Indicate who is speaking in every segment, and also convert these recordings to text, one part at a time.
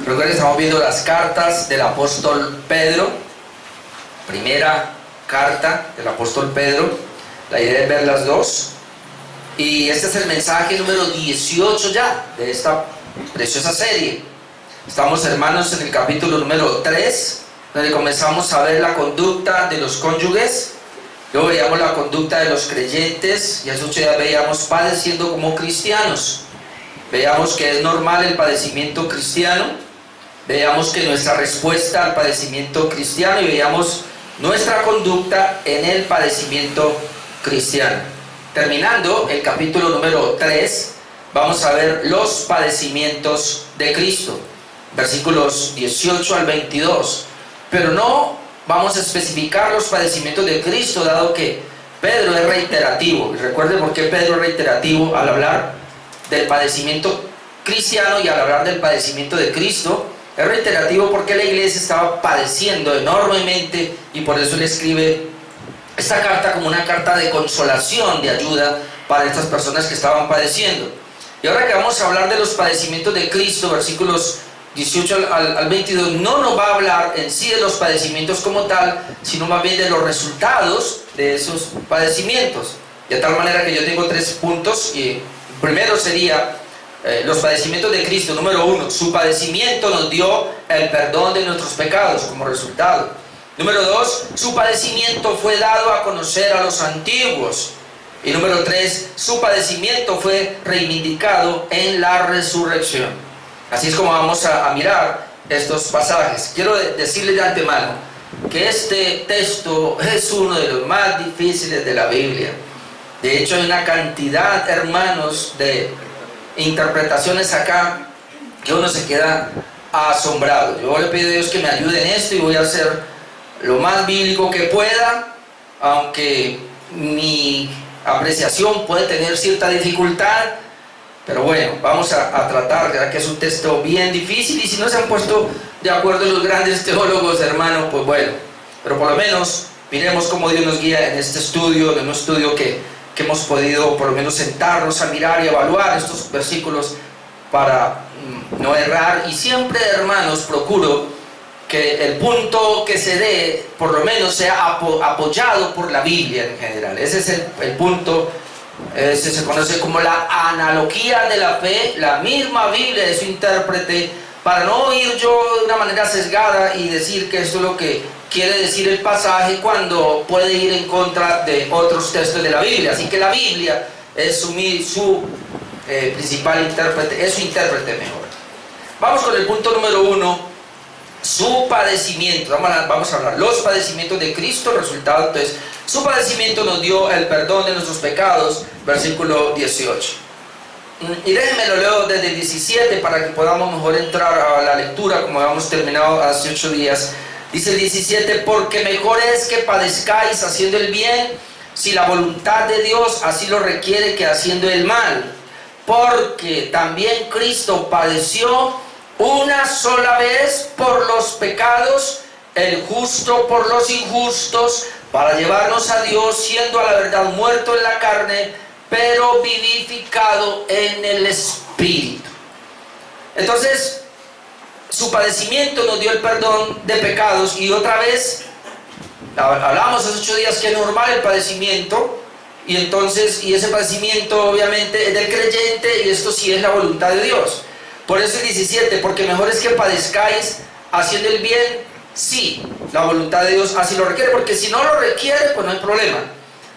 Speaker 1: Recuerden, estamos viendo las cartas del apóstol Pedro. Primera carta del apóstol Pedro. La idea es ver las dos. Y este es el mensaje número 18 ya de esta preciosa serie. Estamos, hermanos, en el capítulo número 3, donde comenzamos a ver la conducta de los cónyuges. Luego veíamos la conducta de los creyentes, y hace 8 días veíamos padeciendo como cristianos. Veíamos que es normal el padecimiento cristiano, veíamos que nuestra respuesta al padecimiento cristiano, y veíamos nuestra conducta en el padecimiento cristiano. Terminando el capítulo número 3, vamos a ver los padecimientos de Cristo, versículos 18 al 22. Pero no vamos a especificar los padecimientos de Cristo, dado que Pedro es reiterativo. Y recuerden por qué Pedro es reiterativo al hablar del padecimiento cristiano y al hablar del padecimiento de Cristo. Es reiterativo porque la iglesia estaba padeciendo enormemente, y por eso le escribe esta carta como una carta de consolación, de ayuda para estas personas que estaban padeciendo. Y ahora que vamos a hablar de los padecimientos de Cristo, versículos 18 al 22, no nos va a hablar en sí de los padecimientos como tal, sino más bien de los resultados de esos padecimientos. De tal manera que yo tengo 3 puntos, y primero sería los padecimientos de Cristo. Número 1, su padecimiento nos dio el perdón de nuestros pecados como resultado. Número 2, su padecimiento fue dado a conocer a los antiguos. Y número 3, su padecimiento fue reivindicado en la resurrección. Así es como vamos a mirar estos pasajes. Quiero decirles de antemano que este texto es uno de los más difíciles de la Biblia. De hecho, hay una cantidad, hermanos, de interpretaciones acá que uno se queda asombrado. Yo le pido a Dios que me ayude en esto, y voy a hacer lo más bíblico que pueda, aunque mi apreciación puede tener cierta dificultad. Pero bueno, vamos a tratar, ya que es un texto bien difícil, y si no se han puesto de acuerdo los grandes teólogos, hermano, pues bueno, pero por lo menos miremos cómo Dios nos guía en este estudio, en un estudio que hemos podido por lo menos sentarnos a mirar y evaluar estos versículos para no errar. Y siempre, hermanos, procuro que el punto que se dé por lo menos sea apoyado por la Biblia en general. Ese es el punto. Se conoce como la analogía de la fe. La misma Biblia es su intérprete, para no ir yo de una manera sesgada y decir que esto es lo que quiere decir el pasaje, cuando puede ir en contra de otros textos de la Biblia. Así que la Biblia es su principal intérprete, es su intérprete mejor. Vamos con el punto número 1, su padecimiento. Vamos a hablar los padecimientos de Cristo, resultado. Entonces, su padecimiento nos dio el perdón de nuestros pecados, versículo 18. Y déjenme lo leo desde el 17 para que podamos mejor entrar a la lectura, como habíamos terminado hace 8 días. Dice el 17: porque mejor es que padezcáis haciendo el bien, si la voluntad de Dios así lo requiere, que haciendo el mal. Porque también Cristo padeció una sola vez por los pecados, el justo por los injustos, para llevarnos a Dios, siendo a la verdad muerto en la carne, pero vivificado en el Espíritu. Entonces, su padecimiento nos dio el perdón de pecados. Y otra vez, hablamos hace 8 días que es normal el padecimiento, y entonces, y ese padecimiento obviamente es del creyente, y esto sí es la voluntad de Dios. Por eso el 17, porque mejor es que padezcáis haciendo el bien, sí, la voluntad de Dios así lo requiere, porque si no lo requiere, pues no hay problema.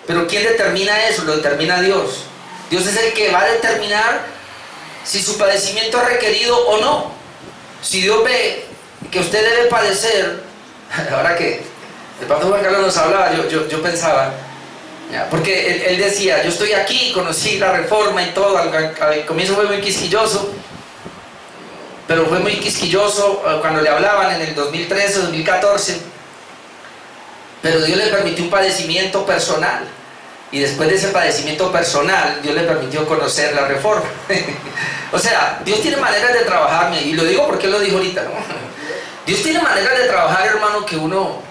Speaker 1: Pero ¿quién determina eso? Lo determina Dios. Dios es el que va a determinar si su padecimiento es requerido o no. Si Dios ve que usted debe padecer, ahora que el pastor Juan Carlos nos hablaba, yo pensaba, porque él decía, yo estoy aquí, conocí la reforma y todo, al comienzo fue muy quisquilloso, pero fue muy quisquilloso cuando le hablaban en el 2013, 2014, pero Dios le permitió un padecimiento personal, y después de ese padecimiento personal, Dios le permitió conocer la reforma. O sea, Dios tiene maneras de trabajar, y lo digo porque Él lo dijo ahorita, ¿no? Dios tiene maneras de trabajar, hermano, que uno,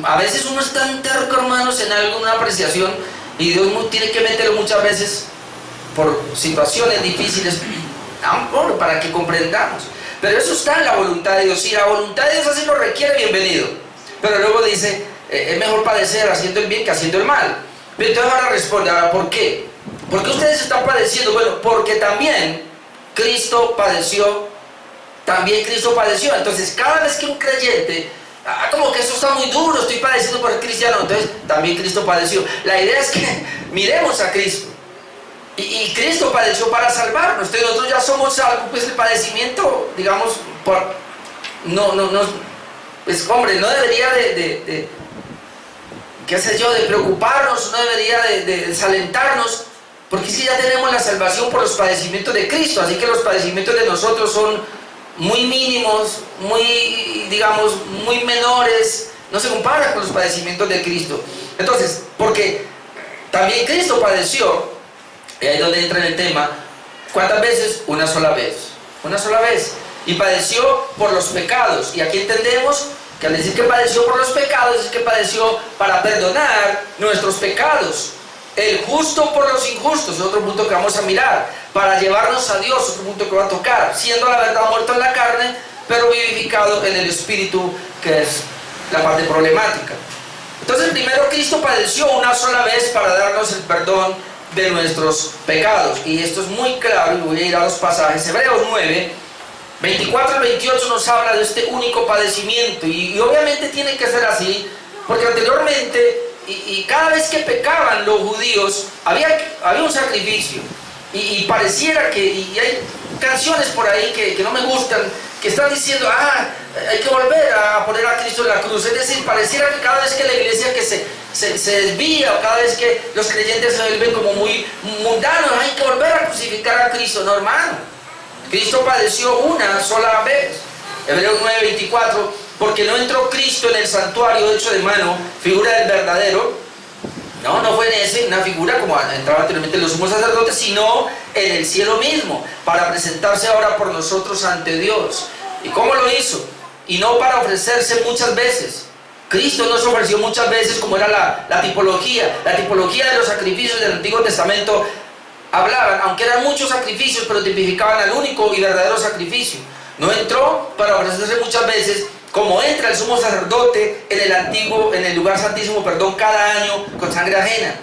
Speaker 1: a veces uno es tan terco, hermanos, en alguna apreciación, y Dios tiene que meterlo muchas veces por situaciones difíciles, para que comprendamos. Pero eso está en la voluntad de Dios. Y la voluntad de Dios así lo requiere, bienvenido. Pero luego dice, es mejor padecer haciendo el bien que haciendo el mal. Pero entonces ahora responde, ahora, ¿por qué? ¿Por qué ustedes están padeciendo? Bueno, porque también Cristo padeció. También Cristo padeció. Entonces, cada vez que un creyente, como que eso está muy duro, estoy padeciendo por el cristiano, entonces también Cristo padeció. La idea es que miremos a Cristo. Y Cristo padeció para salvarnos. Entonces nosotros ya somos salvos, pues el padecimiento, digamos, pues hombre, no debería qué sé yo, de preocuparnos, no debería de desalentarnos, porque si ya tenemos la salvación por los padecimientos de Cristo, así que los padecimientos de nosotros son muy mínimos, muy, digamos, muy menores, no se comparan con los padecimientos de Cristo. Entonces, porque también Cristo padeció, y ahí es donde entra en el tema, ¿cuántas veces? Una sola vez, una sola vez, y padeció por los pecados, y aquí entendemos que al decir que padeció por los pecados, es que padeció para perdonar nuestros pecados. El justo por los injustos, es otro punto que vamos a mirar, para llevarnos a Dios, otro punto que va a tocar, siendo la verdad muerto en la carne, pero vivificado en el Espíritu, que es la parte problemática. Entonces primero Cristo padeció una sola vez para darnos el perdón de nuestros pecados, y esto es muy claro, y voy a ir a los pasajes. Hebreos 9, 24 al 28 nos habla de este único padecimiento, y obviamente tiene que ser así, porque anteriormente, y cada vez que pecaban los judíos, había un sacrificio, y pareciera que, y hay canciones por ahí que no me gustan, que están diciendo, hay que volver a poner a Cristo en la cruz. Es decir, pareciera que cada vez que la iglesia que se desvía, o cada vez que los creyentes se vuelven como muy mundanos, hay que volver a crucificar a Cristo. No, hermano, Cristo padeció una sola vez. Hebreos 9, 24, porque no entró Cristo en el santuario hecho de mano, figura del verdadero. No fue en ese, una figura como entraba anteriormente los sumos sacerdotes, sino en el cielo mismo, para presentarse ahora por nosotros ante Dios. ¿Y cómo lo hizo? Y no para ofrecerse muchas veces. Cristo no se ofreció muchas veces, como era la tipología. La tipología de los sacrificios del Antiguo Testamento hablaban, aunque eran muchos sacrificios, pero tipificaban al único y verdadero sacrificio. No entró para ofrecerse muchas veces, como entra el sumo sacerdote en el lugar santísimo, cada año con sangre ajena.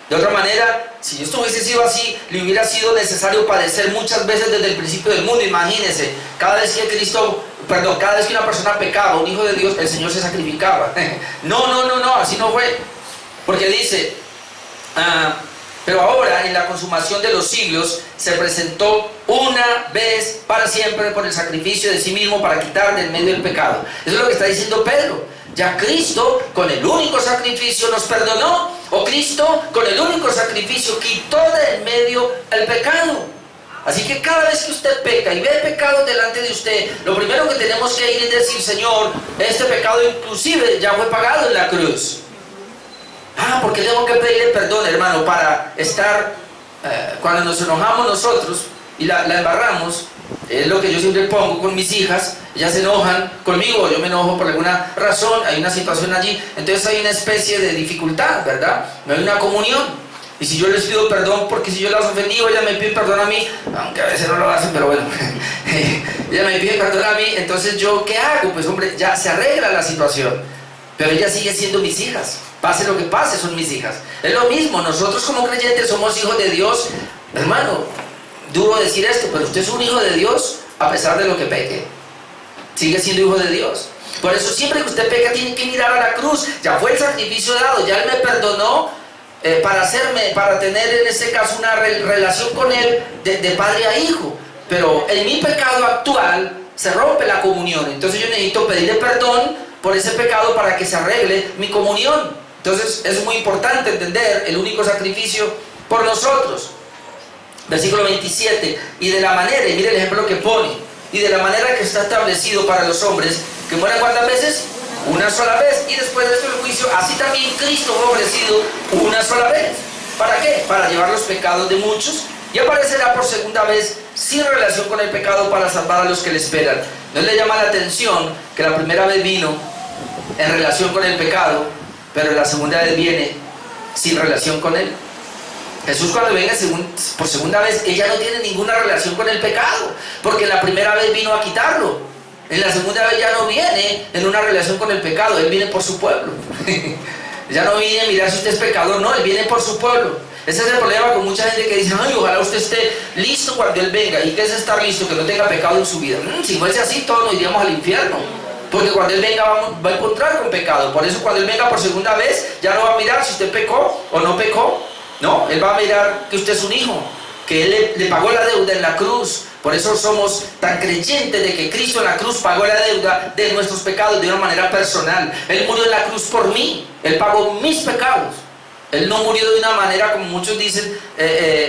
Speaker 1: De otra manera, si esto hubiese sido así, le hubiera sido necesario padecer muchas veces desde el principio del mundo. Imagínense, cada vez que una persona pecaba, un hijo de Dios, el Señor se sacrificaba. No, así no fue. Porque dice, pero ahora en la consumación de los siglos se presentó una vez para siempre por el sacrificio de sí mismo para quitar del medio el pecado. Eso es lo que está diciendo Pedro. Ya Cristo con el único sacrificio nos perdonó, o Cristo con el único sacrificio quitó del medio el pecado. Así que cada vez que usted peca y ve pecado delante de usted, lo primero que tenemos que ir es decir, Señor, este pecado inclusive ya fue pagado en la cruz. Porque tengo que pedirle perdón, hermano, para estar, cuando nos enojamos nosotros y la embarramos, es lo que yo siempre pongo con mis hijas, ellas se enojan conmigo, yo me enojo por alguna razón, hay una situación allí, entonces hay una especie de dificultad, ¿verdad? No hay una comunión. Y si yo les pido perdón, porque si yo las ofendí, ellas me piden perdón a mí, aunque a veces no lo hacen, pero bueno, ellas me piden perdón a mí, entonces yo, ¿qué hago? Pues hombre, ya se arregla la situación, pero ellas siguen siendo mis hijas. Pase lo que pase, son mis hijas. Es lo mismo, nosotros como creyentes somos hijos de Dios. Hermano, duro decir esto, pero usted es un hijo de Dios a pesar de lo que peque. Sigue siendo hijo de Dios. Por eso siempre que usted peca tiene que mirar a la cruz. Ya fue el sacrificio dado, ya Él me perdonó para tener en este caso una relación con Él de padre a hijo. Pero en mi pecado actual se rompe la comunión. Entonces yo necesito pedirle perdón por ese pecado para que se arregle mi comunión. Entonces es muy importante entender el único sacrificio por nosotros. Versículo 27, y de la manera, y mire el ejemplo que pone, y de la manera que está establecido para los hombres, que mueran ¿cuántas veces? Una sola vez, y después de esto el juicio, así también Cristo fue ofrecido una sola vez. ¿Para qué? Para llevar los pecados de muchos, y aparecerá por segunda vez sin relación con el pecado para salvar a los que le esperan. ¿No le llama la atención que la primera vez vino en relación con el pecado, pero la segunda vez viene sin relación con él? Jesús cuando venga por segunda vez, ella no tiene ninguna relación con el pecado, porque la primera vez vino a quitarlo. En la segunda vez ya no viene en una relación con el pecado, Él viene por su pueblo. Ya no viene a mirar si usted es pecador, no, Él viene por su pueblo. Ese es el problema con mucha gente que dice, ay, ojalá usted esté listo cuando Él venga. ¿Y qué es estar listo? Que no tenga pecado en su vida. Si fuese así, todos nos iríamos al infierno. Porque cuando Él venga va a encontrar con pecado. Por eso cuando Él venga por segunda vez, ya no va a mirar si usted pecó o no pecó. No, Él va a mirar que usted es un hijo, que Él le pagó la deuda en la cruz. Por eso somos tan creyentes de que Cristo en la cruz pagó la deuda de nuestros pecados de una manera personal. Él murió en la cruz por mí, Él pagó mis pecados. Él no murió de una manera, como muchos dicen,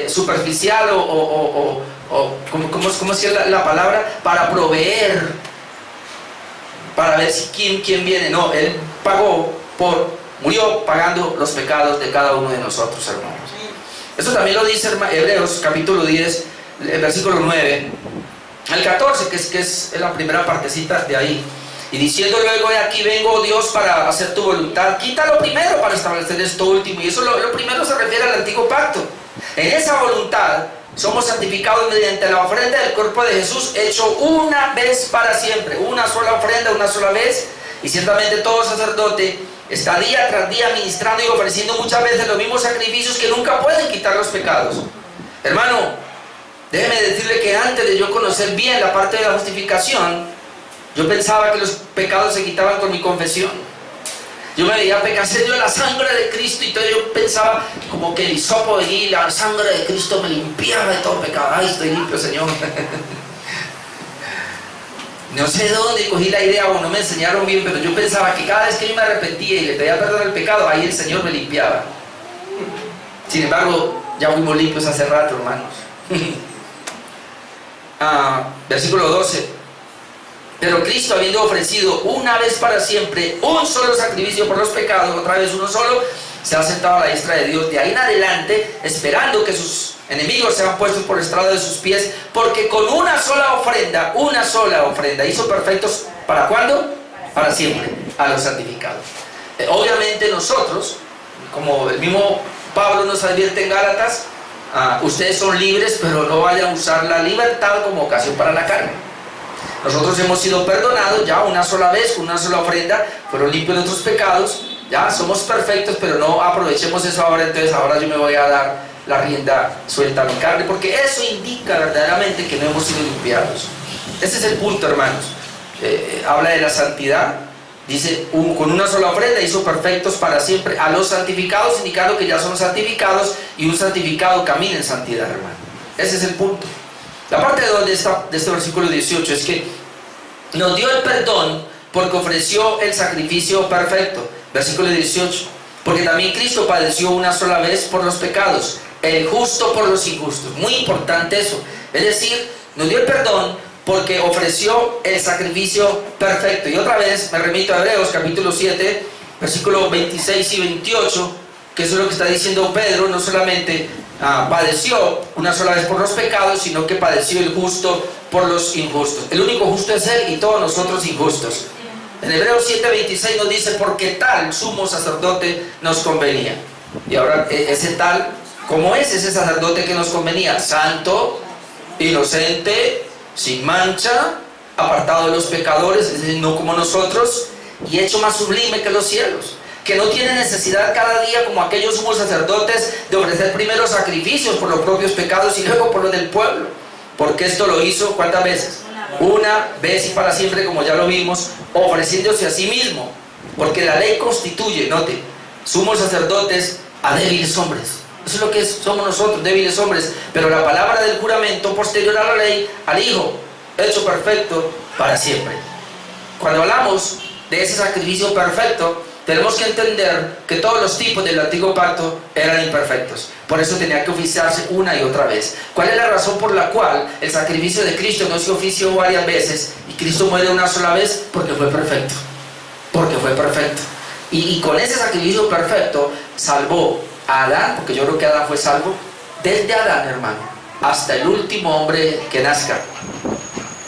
Speaker 1: superficial o ¿cómo es la palabra? Para proveer, para ver si quién viene. No, Él murió pagando los pecados de cada uno de nosotros, hermanos. Eso también lo dice Hebreos capítulo 10, versículo 9 al 14, que es la primera partecita de ahí. Y diciendo luego, de aquí vengo, Dios, para hacer tu voluntad. Quita lo primero para establecer esto último. Y eso lo primero se refiere al antiguo pacto. En esa voluntad somos santificados mediante la ofrenda del cuerpo de Jesús, hecho una vez para siempre. Una sola ofrenda, una sola vez. Y ciertamente todo sacerdote está día tras día ministrando y ofreciendo muchas veces los mismos sacrificios que nunca pueden quitar los pecados. Hermano, déjeme decirle que antes de yo conocer bien la parte de la justificación, yo pensaba que los pecados se quitaban con mi confesión. Yo me veía pecar, yo de la sangre de Cristo, y todo yo pensaba como que el hisopo y la sangre de Cristo me limpiaba de todo pecado. Ay, estoy limpio, Señor. No sé de dónde cogí la idea o no me enseñaron bien, pero yo pensaba que cada vez que yo me arrepentía y le pedía perdón al pecado, ahí el Señor me limpiaba. Sin embargo, ya fuimos limpios hace rato, hermanos. Versículo 12. Pero Cristo, habiendo ofrecido una vez para siempre un solo sacrificio por los pecados, otra vez uno solo, se ha sentado a la diestra de Dios de ahí en adelante, esperando que sus enemigos sean puestos por el estrado de sus pies, porque con una sola ofrenda hizo perfectos, ¿para cuándo? Para siempre, a los santificados. Obviamente nosotros, como el mismo Pablo nos advierte en Gálatas, ustedes son libres, pero no vayan a usar la libertad como ocasión para la carne. Nosotros hemos sido perdonados ya una sola vez, con una sola ofrenda, fueron limpios nuestros pecados, ya somos perfectos, pero no aprovechemos eso ahora. Entonces ahora yo me voy a dar la rienda suelta a mi carne, porque eso indica verdaderamente que no hemos sido limpiados. Ese es el punto, hermanos. Habla de la santidad, dice, con una sola ofrenda hizo perfectos para siempre a los santificados, indicando que ya son santificados, y un santificado camina en santidad, hermano. Ese es el punto. La parte 2 de este versículo 18 es que nos dio el perdón porque ofreció el sacrificio perfecto. Versículo 18. Porque también Cristo padeció una sola vez por los pecados, el justo por los injustos. Muy importante eso. Es decir, nos dio el perdón porque ofreció el sacrificio perfecto. Y otra vez me remito a Hebreos capítulo 7, versículos 26 y 28, que eso es lo que está diciendo Pedro. No solamente padeció una sola vez por los pecados, sino que padeció el justo por los injustos. El único justo es Él y todos nosotros injustos. En Hebreos 7:26 nos dice, porque tal sumo sacerdote nos convenía. Y ahora ese tal, ¿cómo es ese sacerdote que nos convenía? Santo, inocente, sin mancha, apartado de los pecadores, es decir, no como nosotros, y hecho más sublime que los cielos, que no tiene necesidad cada día, como aquellos sumos sacerdotes, de ofrecer primero sacrificios por los propios pecados y luego por los del pueblo. Porque esto lo hizo, ¿cuántas veces? Una vez y para siempre, como ya lo vimos, ofreciéndose a sí mismo. Porque la ley constituye, note, sumos sacerdotes a débiles hombres. Eso es lo que somos nosotros, débiles hombres. Pero la palabra del juramento posterior a la ley, al Hijo, hecho perfecto para siempre. Cuando hablamos de ese sacrificio perfecto, tenemos que entender que todos los tipos del antiguo pacto eran imperfectos. Por eso tenía que oficiarse una y otra vez. ¿Cuál es la razón por la cual el sacrificio de Cristo no se ofició varias veces y Cristo muere una sola vez? Porque fue perfecto. Porque fue perfecto. Y con ese sacrificio perfecto salvó a Adán, porque yo creo que Adán fue salvo, desde Adán, hermano, hasta el último hombre que nazca.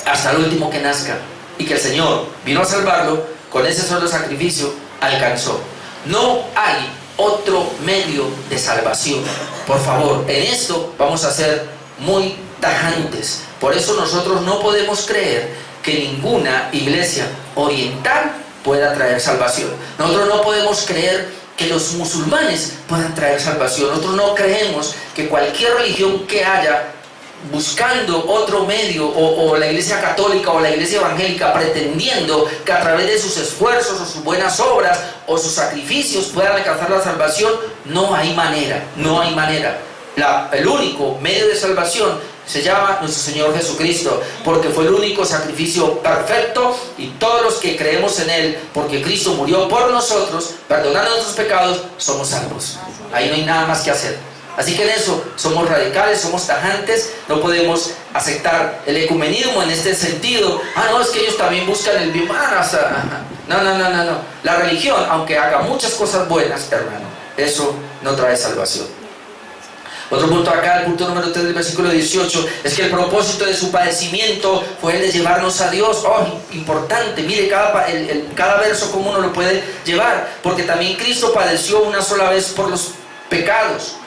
Speaker 1: Hasta el último que nazca. Y que el Señor vino a salvarlo, con ese solo sacrificio alcanzó. No hay otro medio de salvación. Por favor, en esto vamos a ser muy tajantes. Por eso nosotros no podemos creer que ninguna iglesia oriental pueda traer salvación. Nosotros no podemos creer que los musulmanes puedan traer salvación. Nosotros no creemos que cualquier religión que haya buscando otro medio, o la iglesia católica o la iglesia evangélica pretendiendo que a través de sus esfuerzos o sus buenas obras o sus sacrificios puedan alcanzar la salvación. No hay manera, no hay manera. El único medio de salvación se llama nuestro Señor Jesucristo, porque fue el único sacrificio perfecto, y todos los que creemos en Él, porque Cristo murió por nosotros, perdonando nuestros pecados, somos salvos. Ahí no hay nada más que hacer. Así que en eso somos radicales, somos tajantes, no podemos aceptar el ecumenismo en este sentido. No, es que ellos también buscan el bien. No. La religión, aunque haga muchas cosas buenas, hermano, eso no trae salvación. Otro punto acá, el punto número 3 del versículo 18, es que el propósito de su padecimiento fue el de llevarnos a Dios. Importante, mire cada verso cómo uno lo puede llevar, porque también Cristo padeció una sola vez por los pecados,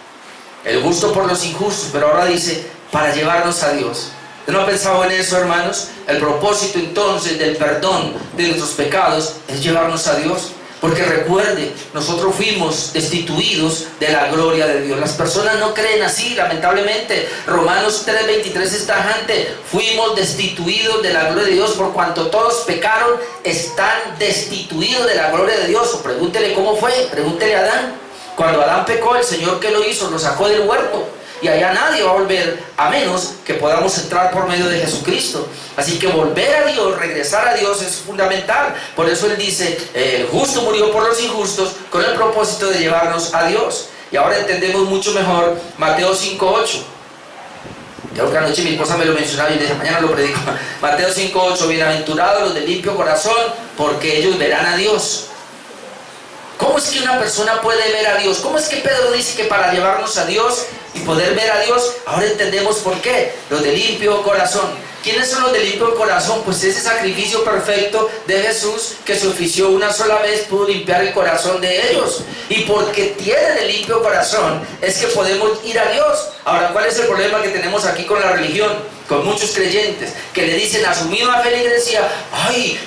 Speaker 1: el justo por los injustos, pero ahora dice, para llevarnos a Dios. ¿No ha pensado en eso, hermanos? El propósito entonces del perdón de nuestros pecados es llevarnos a Dios. Porque recuerde, nosotros fuimos destituidos de la gloria de Dios. Las personas no creen así, lamentablemente. Romanos 3:23 es tajante. Fuimos destituidos de la gloria de Dios, por cuanto todos pecaron, están destituidos de la gloria de Dios. O pregúntele cómo fue, pregúntele a Adán. Cuando Adán pecó, el Señor, ¿qué lo hizo? Lo sacó del huerto. Y allá nadie va a volver, a menos que podamos entrar por medio de Jesucristo. Así que volver a Dios, regresar a Dios es fundamental. Por eso Él dice, el justo murió por los injustos, con el propósito de llevarnos a Dios. Y ahora entendemos mucho mejor Mateo 5:8. Creo que anoche mi esposa me lo mencionaba y desde mañana lo predico. Mateo 5:8, bienaventurados los de limpio corazón, porque ellos verán a Dios. ¿Cómo es que una persona puede ver a Dios? ¿Cómo es que Pedro dice que para llevarnos a Dios y poder ver a Dios? Ahora entendemos por qué. Los de limpio corazón. ¿Quiénes son los de limpio corazón? Pues ese sacrificio perfecto de Jesús, que se ofició una sola vez, pudo limpiar el corazón de ellos. Y porque tienen el limpio corazón es que podemos ir a Dios. Ahora, ¿cuál es el problema que tenemos aquí con la religión? Con muchos creyentes que le dicen a su misma feligresía,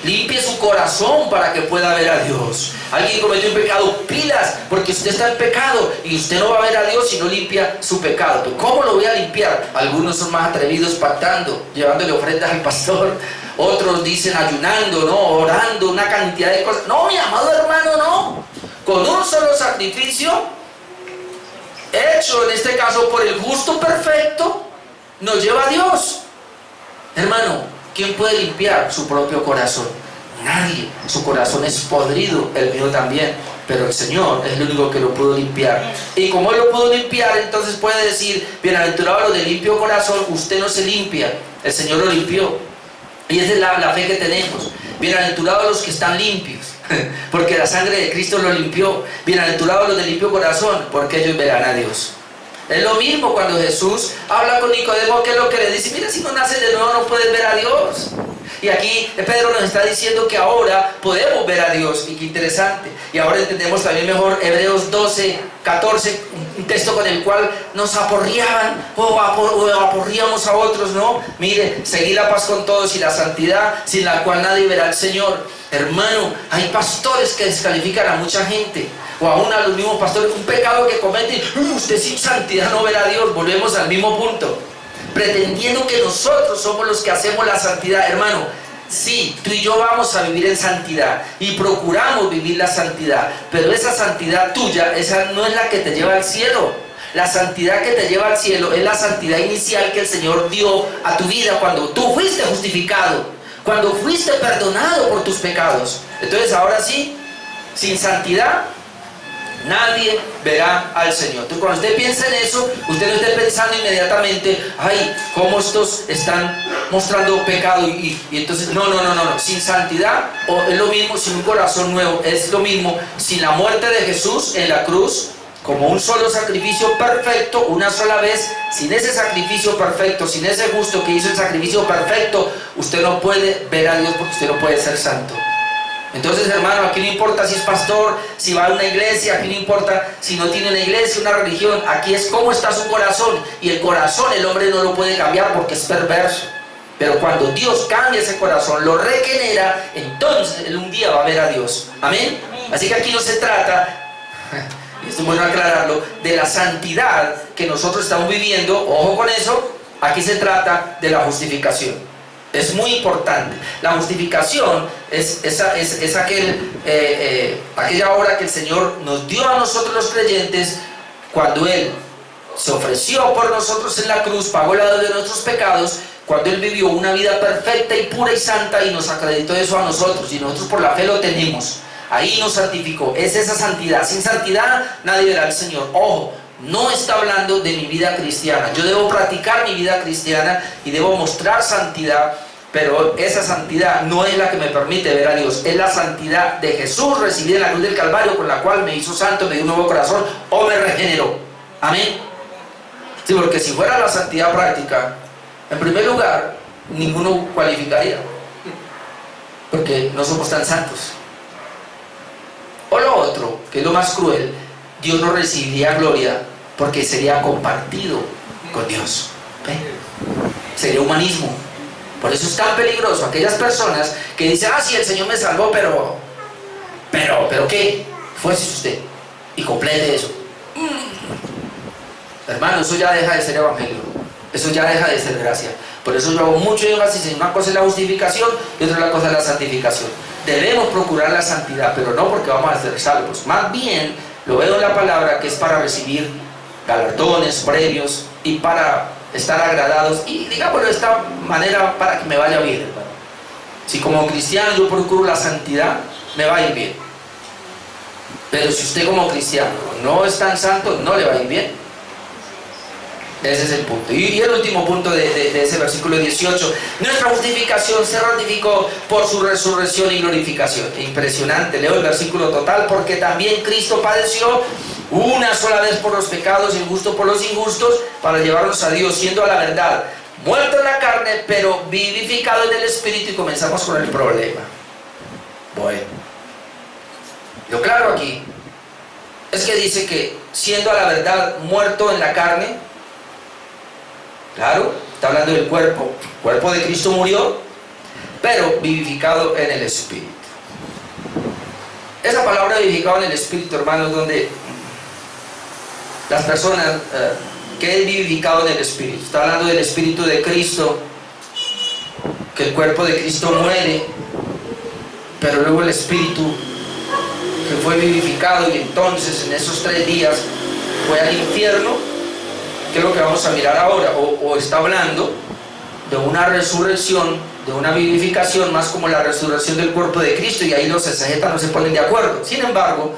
Speaker 1: limpie su corazón para que pueda ver a Dios. Alguien cometió un pecado, pilas, porque usted está en pecado y usted no va a ver a Dios si no limpia su pecado. ¿Pero cómo lo voy a limpiar? Algunos son más atrevidos pactando, llevándole ofrendas al pastor. Otros dicen ayunando, orando, una cantidad de cosas. No, mi amado hermano, no. Con un solo sacrificio, hecho en este caso por el justo perfecto, nos lleva a Dios. Hermano, ¿quién puede limpiar su propio corazón? Nadie. Su corazón es podrido, el mío también, pero el Señor es el único que lo pudo limpiar. Y como Él lo pudo limpiar, entonces puede decir, bienaventurados los de limpio corazón. Usted no se limpia, el Señor lo limpió. Y esa es la fe que tenemos. Bienaventurados los que están limpios, porque la sangre de Cristo los limpió. Bienaventurados los de limpio corazón, porque ellos verán a Dios. Es lo mismo cuando Jesús habla con Nicodemo, que es lo que le dice, mira, si no naces de nuevo no puedes ver a Dios. Y aquí Pedro nos está diciendo que ahora podemos ver a Dios, y qué interesante. Y ahora entendemos también mejor Hebreos 12:14, un texto con el cual nos aporreaban o aporreamos a otros, ¿no? Mire, seguir la paz con todos y la santidad, sin la cual nadie verá al Señor. Hermano, hay pastores que descalifican a mucha gente, o aún a los mismos pastores. Un pecado que cometen, usted sin santidad no verá a Dios. Volvemos al mismo punto, pretendiendo que nosotros somos los que hacemos la santidad. Hermano, sí, tú y yo vamos a vivir en santidad y procuramos vivir la santidad, pero esa santidad tuya, esa no es la que te lleva al cielo. La santidad que te lleva al cielo es la santidad inicial que el Señor dio a tu vida cuando tú fuiste justificado, cuando fuiste perdonado por tus pecados. Entonces ahora sí, sin santidad nadie verá al Señor. Entonces cuando usted piensa en eso, usted no esté pensando inmediatamente, cómo estos están mostrando pecado, y entonces no. Sin santidad, o es lo mismo sin un corazón nuevo, es lo mismo sin la muerte de Jesús en la cruz como un solo sacrificio perfecto, una sola vez. Sin ese sacrificio perfecto, sin ese justo que hizo el sacrificio perfecto, usted no puede ver a Dios, porque usted no puede ser santo. Entonces, hermano, aquí no importa si es pastor, si va a una iglesia, aquí no importa si no tiene una iglesia, una religión, aquí es cómo está su corazón. Y el corazón el hombre no lo puede cambiar porque es perverso. Pero cuando Dios cambia ese corazón, lo regenera, entonces él un día va a ver a Dios. Amén. Así que aquí no se trata, y esto es bueno aclararlo, de la santidad que nosotros estamos viviendo. Ojo con eso, aquí se trata de la justificación. Es muy importante. La justificación es aquella obra que el Señor nos dio a nosotros los creyentes cuando Él se ofreció por nosotros en la cruz, pagó la deuda de nuestros pecados, cuando Él vivió una vida perfecta y pura y santa y nos acreditó eso a nosotros, y nosotros por la fe lo tenemos. Ahí nos santificó. Es esa santidad. Sin santidad nadie verá al Señor. Ojo, no está hablando de mi vida cristiana. Yo debo practicar mi vida cristiana y debo mostrar santidad, pero esa santidad no es la que me permite ver a Dios. Es la santidad de Jesús recibida en la cruz del Calvario, con la cual me hizo santo, me dio un nuevo corazón o me regeneró. Amén. Sí, porque si fuera la santidad práctica, en primer lugar, ninguno cualificaría, porque no somos tan santos. O lo otro, que es lo más cruel, Dios no recibiría gloria porque sería compartido con Dios. ¿Ve? Sería humanismo. Por eso es tan peligroso aquellas personas que dicen, ah, sí, el Señor me salvó, pero ¿qué? Fuese usted y complete eso. Hermano, eso ya deja de ser evangelio. Eso ya deja de ser gracia. Por eso yo hago mucho énfasis en una cosa es la justificación y otra cosa es la santificación. Debemos procurar la santidad, pero no porque vamos a ser salvos. Más bien, lo veo en la palabra que es para recibir galardones, premios y para estar agradados. Y digámoslo de esta manera para que me vaya bien, hermano. Si como cristiano yo procuro la santidad, me va a ir bien. Pero si usted como cristiano no es tan santo, no le va a ir bien. Ese es el punto. Y el último punto de ese versículo 18. Nuestra justificación se ratificó por su resurrección y glorificación. Impresionante. Leo el versículo total. Porque también Cristo padeció una sola vez por los pecados y el justo por los injustos, para llevarnos a Dios, siendo a la verdad muerto en la carne, pero vivificado en el Espíritu. Y comenzamos con el problema. Bueno, lo claro aquí es que dice que siendo a la verdad muerto en la carne, claro, está hablando del cuerpo. El cuerpo de Cristo murió, pero vivificado en el Espíritu. Esa palabra vivificado en el Espíritu, hermanos, donde las personas que es vivificado en el Espíritu, está hablando del Espíritu de Cristo, que el cuerpo de Cristo muere, pero luego el Espíritu que fue vivificado, y entonces en esos 3 días fue al infierno. ¿Qué es lo que vamos a mirar ahora? O está hablando de una resurrección, de una vivificación, más como la resurrección del cuerpo de Cristo, y ahí los exegetas no se ponen de acuerdo. Sin embargo,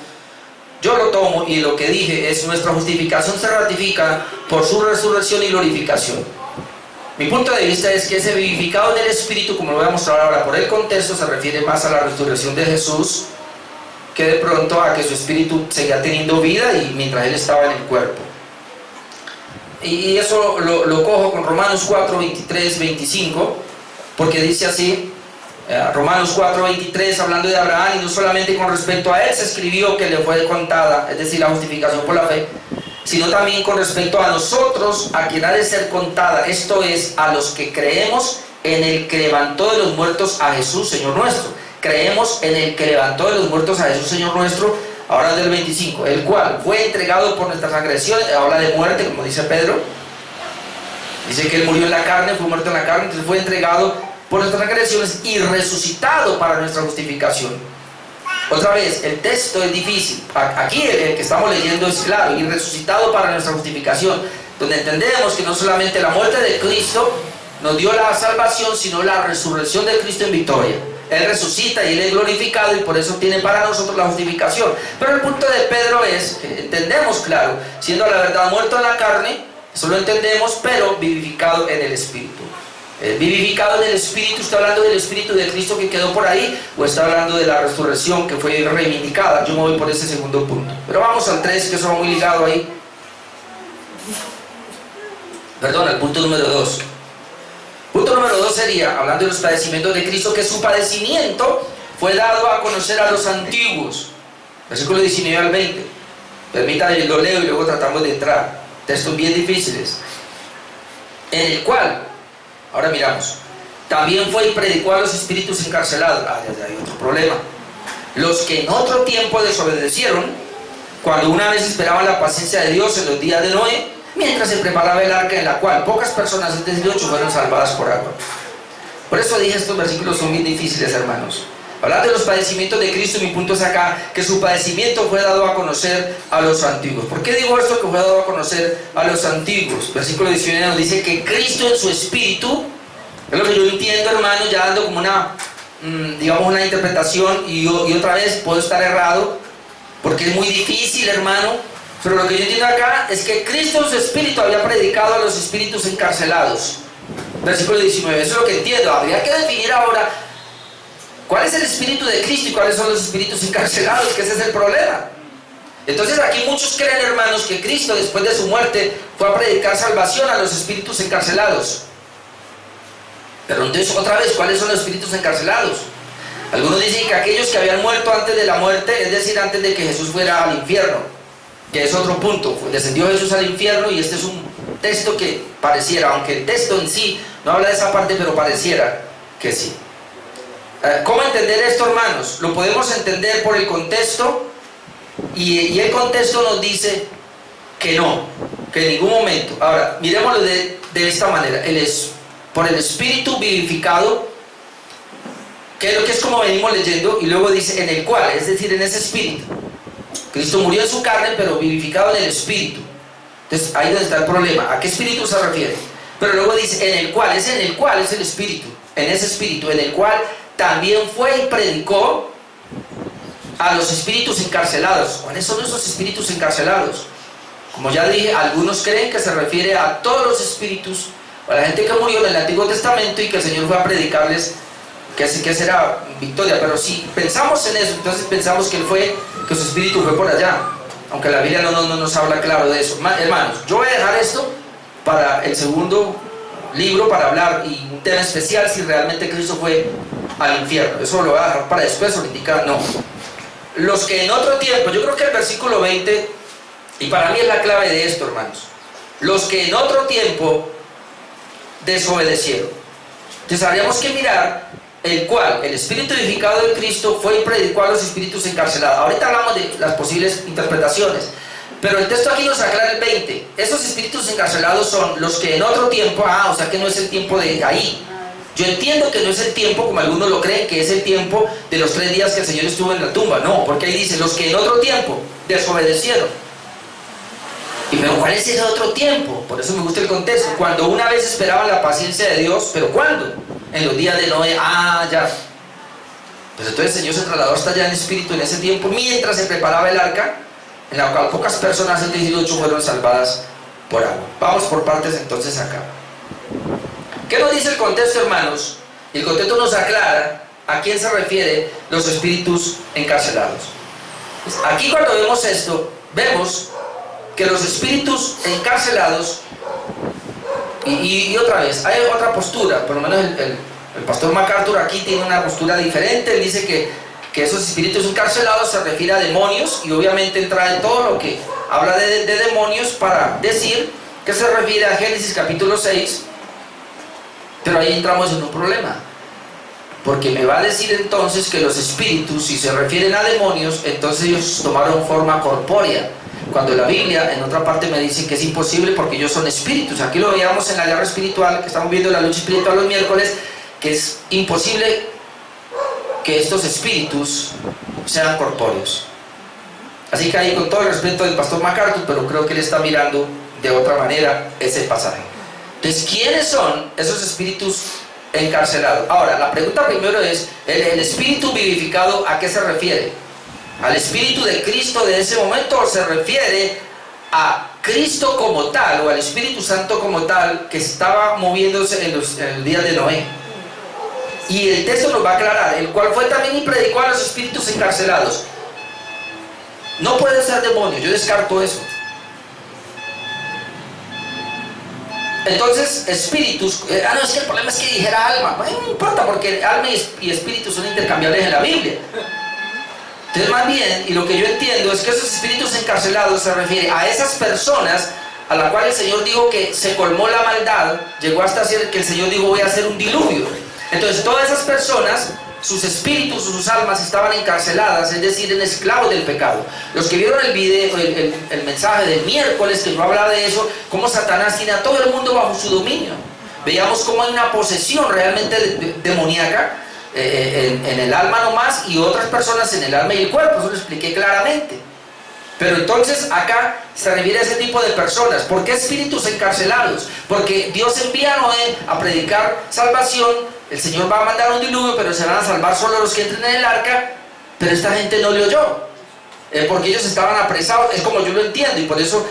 Speaker 1: yo lo tomo y lo que dije es: nuestra justificación se ratifica por su resurrección y glorificación. Mi punto de vista es que ese vivificado del Espíritu, como lo voy a mostrar ahora por el contexto, se refiere más a la resurrección de Jesús, que de pronto a que su Espíritu seguía teniendo vida y mientras Él estaba en el cuerpo. Y eso lo cojo con Romanos 4, 23, 25, porque dice así, Romanos 4, 23, hablando de Abraham, y no solamente con respecto a él se escribió que le fue contada, es decir, la justificación por la fe, sino también con respecto a nosotros, a quien ha de ser contada, esto es, a los que creemos en el que levantó de los muertos a Jesús, Señor nuestro. Creemos en el que levantó de los muertos a Jesús, Señor nuestro. Ahora del 25, el cual fue entregado por nuestras agresiones, habla de muerte, como dice Pedro. Dice que Él murió en la carne, fue muerto en la carne, entonces fue entregado por nuestras agresiones y resucitado para nuestra justificación. Otra vez, el texto es difícil. Aquí el que estamos leyendo es claro: y resucitado para nuestra justificación, donde entendemos que no solamente la muerte de Cristo nos dio la salvación, sino la resurrección de Cristo en victoria. Él resucita y Él es glorificado, y por eso tiene para nosotros la justificación. Pero el punto de Pedro es que entendemos claro, siendo la verdad muerto en la carne, eso lo entendemos, pero vivificado en el Espíritu. Vivificado en el Espíritu, ¿está hablando del Espíritu de Cristo que quedó por ahí, o está hablando de la resurrección que fue reivindicada? Yo me voy por ese segundo punto. Pero vamos al 3, que eso va muy ligado ahí. Perdón, al punto número 2. Punto número 2 sería, hablando de los padecimientos de Cristo, que su padecimiento fue dado a conocer a los antiguos. Versículo 19 al 20. Permítanme, lo leo y luego tratamos de entrar. Textos bien difíciles. En el cual, ahora miramos, también fue y predicó a los espíritus encarcelados. Ya hay otro problema. Los que en otro tiempo desobedecieron, cuando una vez esperaban la paciencia de Dios en los días de Noé, mientras se preparaba el arca en la cual pocas personas, es decir, 8, fueron salvadas por agua. Por eso dije, estos versículos son bien difíciles, hermanos. Hablar de los padecimientos de Cristo, mi punto es acá, que su padecimiento fue dado a conocer a los antiguos. ¿Por qué digo esto, que fue dado a conocer a los antiguos? Versículo 19 nos dice que Cristo en su espíritu, es lo que yo entiendo, hermano, ya dando como una, digamos, una interpretación, y otra vez puedo estar errado, porque es muy difícil, hermano, pero lo que yo entiendo acá es que Cristo en su espíritu había predicado a los espíritus encarcelados. Versículo 19, eso es lo que entiendo. Habría que definir ahora cuál es el espíritu de Cristo y cuáles son los espíritus encarcelados, que ese es el problema. Entonces aquí muchos creen, hermanos, que Cristo después de su muerte fue a predicar salvación a los espíritus encarcelados. Pero entonces otra vez, ¿cuáles son los espíritus encarcelados? Algunos dicen que aquellos que habían muerto antes de la muerte, es decir, antes de que Jesús fuera al infierno, que es otro punto. Descendió Jesús al infierno, y este es un texto que pareciera, aunque el texto en sí no habla de esa parte, pero pareciera que sí. ¿Cómo entender esto, hermanos? Lo podemos entender por el contexto, y el contexto nos dice que no, que en ningún momento. Ahora, miremoslo de esta manera. Por el espíritu vivificado, que es lo que es como venimos leyendo, y luego dice en el cual, es decir, en ese espíritu. Cristo murió en su carne, pero vivificado en el espíritu. Entonces ahí es donde está el problema. ¿A qué espíritu se refiere? Pero luego dice en el cual es el espíritu, en ese espíritu, en el cual también fue y predicó a los espíritus encarcelados. ¿Cuáles son esos espíritus encarcelados? Como ya dije, algunos creen que se refiere a todos los espíritus, a la gente que murió en el Antiguo Testamento y que el Señor fue a predicarles que será victoria. Pero si pensamos en eso, entonces pensamos que su espíritu fue por allá, aunque la Biblia no nos habla claro de eso. Hermanos, yo voy a dejar esto para el segundo libro, para hablar, y un tema especial, si realmente Cristo fue al infierno. Eso lo voy a dejar para después, ahorita no. Los que en otro tiempo, yo creo que el versículo 20, y para mí es la clave de esto, hermanos, los que en otro tiempo desobedecieron. Entonces habríamos que mirar el cual el espíritu vivificado de Cristo fue y predicó a los espíritus encarcelados. Ahorita hablamos de las posibles interpretaciones, pero el texto aquí nos aclara el 20. Esos espíritus encarcelados son los que en otro tiempo, o sea que no es el tiempo de ahí. Yo entiendo que no es el tiempo, como algunos lo creen, que es el tiempo de los 3 días que el Señor estuvo en la tumba. No, porque ahí dice, los que en otro tiempo desobedecieron. Y pero ¿cuál es ese otro tiempo? Por eso me gusta el contexto. Cuando una vez esperaban la paciencia de Dios, ¿pero cuándo? En los días de Noé. Ya. Pues entonces el Señor se trasladó hasta allá en espíritu en ese tiempo, mientras se preparaba el arca, en la cual pocas personas, en 18, fueron salvadas por agua. Vamos por partes entonces acá. ¿Qué nos dice el contexto, hermanos? El contexto nos aclara a quién se refiere los espíritus encarcelados. Aquí cuando vemos esto, vemos que los espíritus encarcelados, y otra vez, hay otra postura, por lo menos el pastor MacArthur aquí tiene una postura diferente. Él dice que esos espíritus encarcelados se refiere a demonios, y obviamente entra en todo lo que habla de demonios para decir que se refiere a Génesis capítulo 6, pero ahí entramos en un problema, porque me va a decir entonces que los espíritus, si se refieren a demonios, entonces ellos tomaron forma corpórea, cuando la Biblia en otra parte me dice que es imposible porque ellos son espíritus. Aquí lo veíamos en la guerra espiritual, que estamos viendo la lucha espiritual los miércoles, que es imposible que estos espíritus sean corpóreos. Así que ahí, con todo el respeto del pastor MacArthur, pero creo que él está mirando de otra manera ese pasaje. Entonces, ¿quiénes son esos espíritus encarcelados? Ahora, la pregunta primero es, ¿el espíritu vivificado a qué se refiere? ¿Al espíritu de Cristo de ese momento, o se refiere a Cristo como tal, o al Espíritu Santo como tal, que estaba moviéndose en los días de Noé? Y el texto nos va a aclarar, el cual fue también y predicó a los espíritus encarcelados. No puede ser demonio, yo descarto eso. Entonces, espíritus, no, es que el problema es que dijera alma. Bueno, no importa, porque alma y espíritu son intercambiables en la Biblia. Entonces, más bien, y lo que yo entiendo es que esos espíritus encarcelados se refiere a esas personas a la cual el Señor dijo que se colmó la maldad, llegó hasta hacer que el Señor dijo voy a hacer un diluvio. Entonces todas esas personas, sus espíritus, sus almas estaban encarceladas, es decir, en esclavos del pecado. Los que vieron el video, el mensaje del miércoles, que yo hablaba de eso, cómo Satanás tiene a todo el mundo bajo su dominio. Veíamos cómo hay una posesión realmente demoníaca en el alma nomás, y otras personas en el alma y el cuerpo. Eso lo expliqué claramente. Pero entonces acá se refiere a ese tipo de personas. ¿Por qué espíritus encarcelados? Porque Dios envía a Noé a predicar salvación. El Señor va a mandar un diluvio, pero se van a salvar solo los que entren en el arca. Pero esta gente no le oyó, porque ellos estaban apresados. Es como yo lo entiendo, y por eso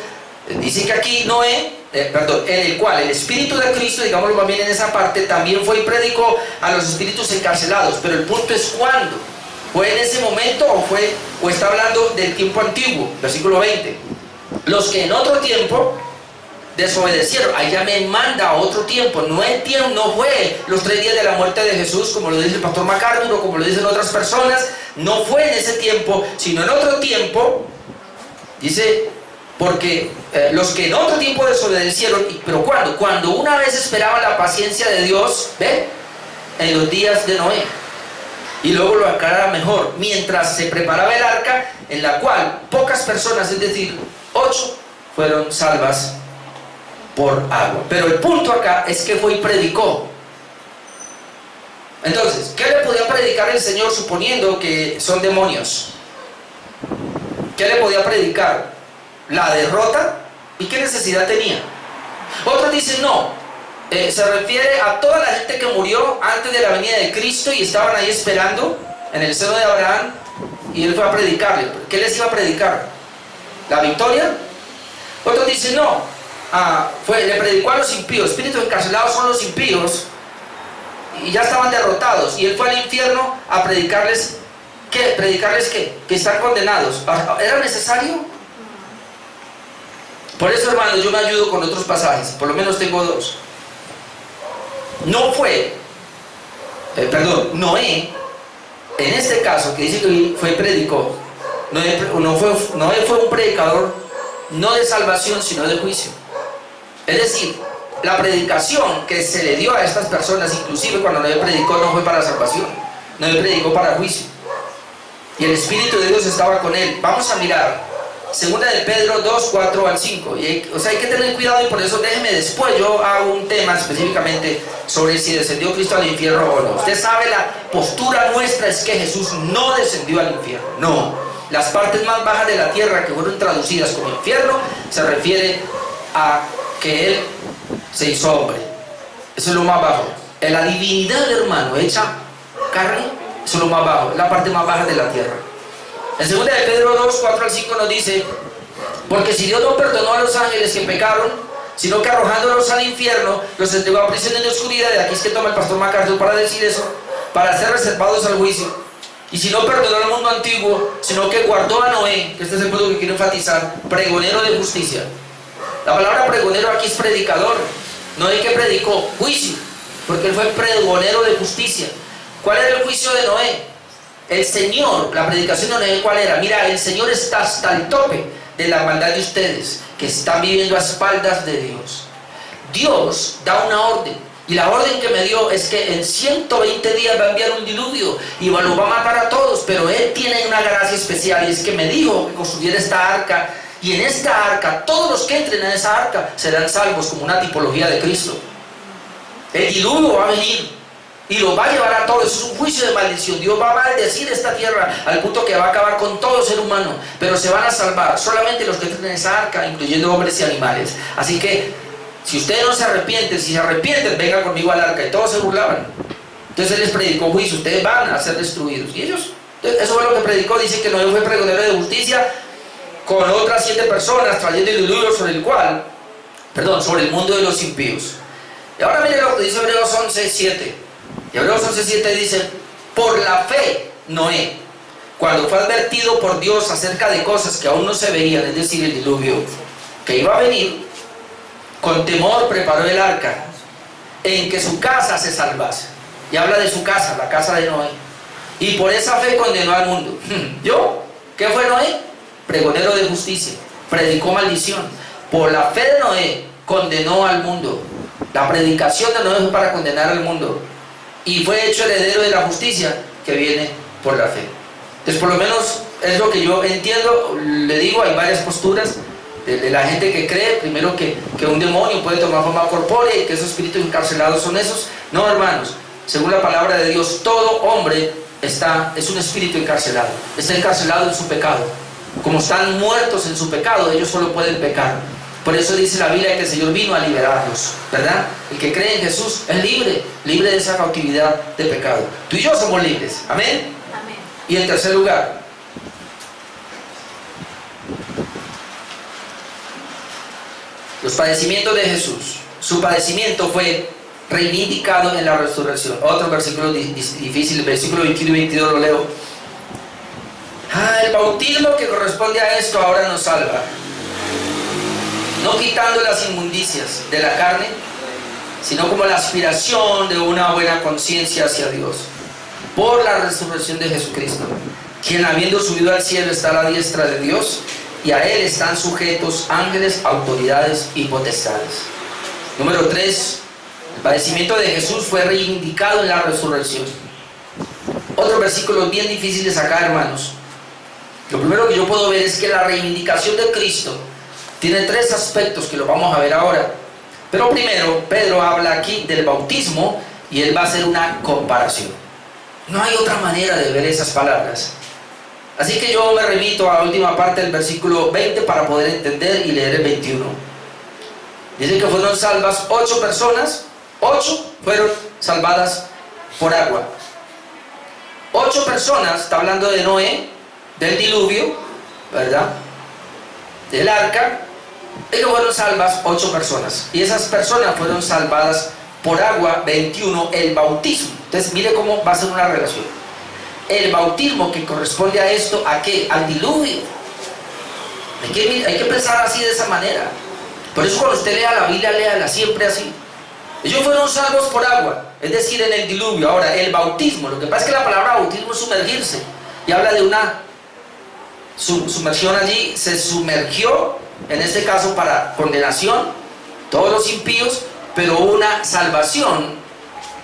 Speaker 1: dice que aquí Noé, en el cual el Espíritu de Cristo, digámoslo más bien en esa parte, también fue y predicó a los espíritus encarcelados. Pero el punto es cuándo. ¿Fue en ese momento o está hablando del tiempo antiguo? Versículo 20. Los que en otro tiempo desobedecieron. Ahí ya me manda a otro tiempo. No fue los 3 días de la muerte de Jesús, como lo dice el pastor MacArthur o como lo dicen otras personas. No fue en ese tiempo, sino en otro tiempo. Dice, porque los que en otro tiempo desobedecieron. ¿Pero cuándo? Cuando una vez esperaban la paciencia de Dios, ¿ve? En los días de Noé. Y luego lo aclara mejor, mientras se preparaba el arca, en la cual pocas personas, es decir, 8, fueron salvas por agua. Pero el punto acá es que fue y predicó. Entonces, ¿qué le podía predicar el Señor suponiendo que son demonios? ¿Qué le podía predicar? ¿La derrota? ¿Y qué necesidad tenía? Otros dicen no. Se refiere a toda la gente que murió antes de la venida de Cristo y estaban ahí esperando en el seno de Abraham, y él fue a predicarle. ¿Qué les iba a predicar? ¿La victoria? Otros dicen no, le predicó a los impíos. Espíritus encarcelados son los impíos y ya estaban derrotados, y él fue al infierno a predicarles. ¿Qué? ¿Predicarles qué? Que están condenados. ¿Era necesario? Por eso, hermanos, yo me ayudo con otros pasajes, por lo menos tengo 2. No fue, Noé, en este caso que dice que fue predicó, Noé fue un predicador no de salvación sino de juicio. Es decir, la predicación que se le dio a estas personas, inclusive cuando Noé predicó, no fue para salvación, Noé predicó para juicio, y el Espíritu de Dios estaba con él. Vamos a mirar Segunda de Pedro 2, 4 al 5. Hay que tener cuidado, y por eso déjeme después, yo hago un tema específicamente sobre si descendió Cristo al infierno o no. Usted sabe, la postura nuestra es que Jesús no descendió al infierno. No. Las partes más bajas de la tierra que fueron traducidas como infierno se refiere a que Él se hizo hombre. Eso es lo más bajo. En la divinidad, hermano, hecha carne, eso es lo más bajo, es la parte más baja de la tierra. En 2 de Pedro 2, 4 al 5 nos dice: porque si Dios no perdonó a los ángeles que pecaron, sino que arrojándolos al infierno, los entregó a prisión de oscuridad. De aquí es que toma el pastor MacArthur para decir eso, para ser reservados al juicio. Y si no perdonó al mundo antiguo, sino que guardó a Noé, que este es el punto que quiero enfatizar, pregonero de justicia. La palabra pregonero aquí es predicador. Noé, que predicó juicio, porque él fue pregonero de justicia. ¿Cuál era el juicio de Noé? El Señor, la predicación de Noé, ¿cuál era? Mira, el Señor está hasta el tope de la maldad de ustedes, que están viviendo a espaldas de Dios. Dios da una orden, y la orden que me dio es que en 120 días va a enviar un diluvio y los va a matar a todos, pero Él tiene una gracia especial, y es que me dijo que construyera esta arca, y en esta arca todos los que entren en esa arca serán salvos, como una tipología de Cristo. El diluvio va a venir y lo va a llevar a todos. Es un juicio de maldición. Dios va a maldecir esta tierra al punto que va a acabar con todo ser humano, pero se van a salvar solamente los que entren en esa arca, incluyendo hombres y animales. Así que si ustedes no se arrepienten, si se arrepienten, vengan conmigo al arca. Y todos se burlaban. Entonces Él les predicó juicio: ustedes van a ser destruidos. Y ellos, eso fue lo que predicó. Dice que Noé fue pregonero de justicia con otras 7 personas, trayendo el diluvio sobre el mundo de los impíos. Y ahora miren lo que dice Hebreos 11, 7. Y Hebreos 11:7 dice: por la fe Noé, cuando fue advertido por Dios acerca de cosas que aún no se veían, es decir, el diluvio que iba a venir, con temor preparó el arca, en que su casa se salvase. Y habla de su casa, la casa de Noé. Y por esa fe condenó al mundo. ¿Yo? ¿Qué fue Noé? Pregonero de justicia. Predicó maldición. Por la fe de Noé condenó al mundo. La predicación de Noé fue para condenar al mundo. Y fue hecho heredero de la justicia que viene por la fe. Entonces, por lo menos es lo que yo entiendo. Le digo, hay varias posturas de la gente que cree, primero que un demonio puede tomar forma corpórea y que esos espíritus encarcelados son esos. No, hermanos, según la palabra de Dios, todo hombre es un espíritu encarcelado. Está encarcelado en su pecado. Como están muertos en su pecado, ellos solo pueden pecar. Por eso dice la Biblia que el Señor vino a liberarlos, ¿verdad? El que cree en Jesús es libre, libre de esa cautividad de pecado. Tú y yo somos libres, ¿amén?
Speaker 2: Amén.
Speaker 1: Y en tercer lugar, los padecimientos de Jesús. Su padecimiento fue reivindicado en la resurrección. Otro versículo difícil, el versículo 21 y 22 lo leo. El bautismo que corresponde a esto ahora nos salva, no quitando las inmundicias de la carne, sino como la aspiración de una buena conciencia hacia Dios, por la resurrección de Jesucristo, quien habiendo subido al cielo está a la diestra de Dios, y a Él están sujetos ángeles, autoridades y potestades. Número 3, el padecimiento de Jesús fue reivindicado en la resurrección. Otro versículo bien difícil de sacar, hermanos. Lo primero que yo puedo ver es que la reivindicación de Cristo tiene 3 aspectos que lo vamos a ver ahora. Pero primero, Pedro habla aquí del bautismo y él va a hacer una comparación. No hay otra manera de ver esas palabras. Así que yo me remito a la última parte del versículo 20 para poder entender y leer el 21. Dice que fueron salvas 8 personas, 8 fueron salvadas por agua. 8 personas, está hablando de Noé, del diluvio, ¿verdad? Del arca, y que fueron salvas 8 personas. Y esas personas fueron salvadas por agua, 21, el bautismo. Entonces, mire cómo va a ser una relación. El bautismo que corresponde a esto, ¿a qué? Al diluvio. Hay que pensar así, de esa manera. Por eso cuando usted lea la Biblia, léala siempre así. Ellos fueron salvos por agua, es decir, en el diluvio. Ahora, el bautismo, lo que pasa es que la palabra bautismo es sumergirse, y habla de una sumersión allí. Se sumergió, en este caso para condenación, todos los impíos, pero una salvación,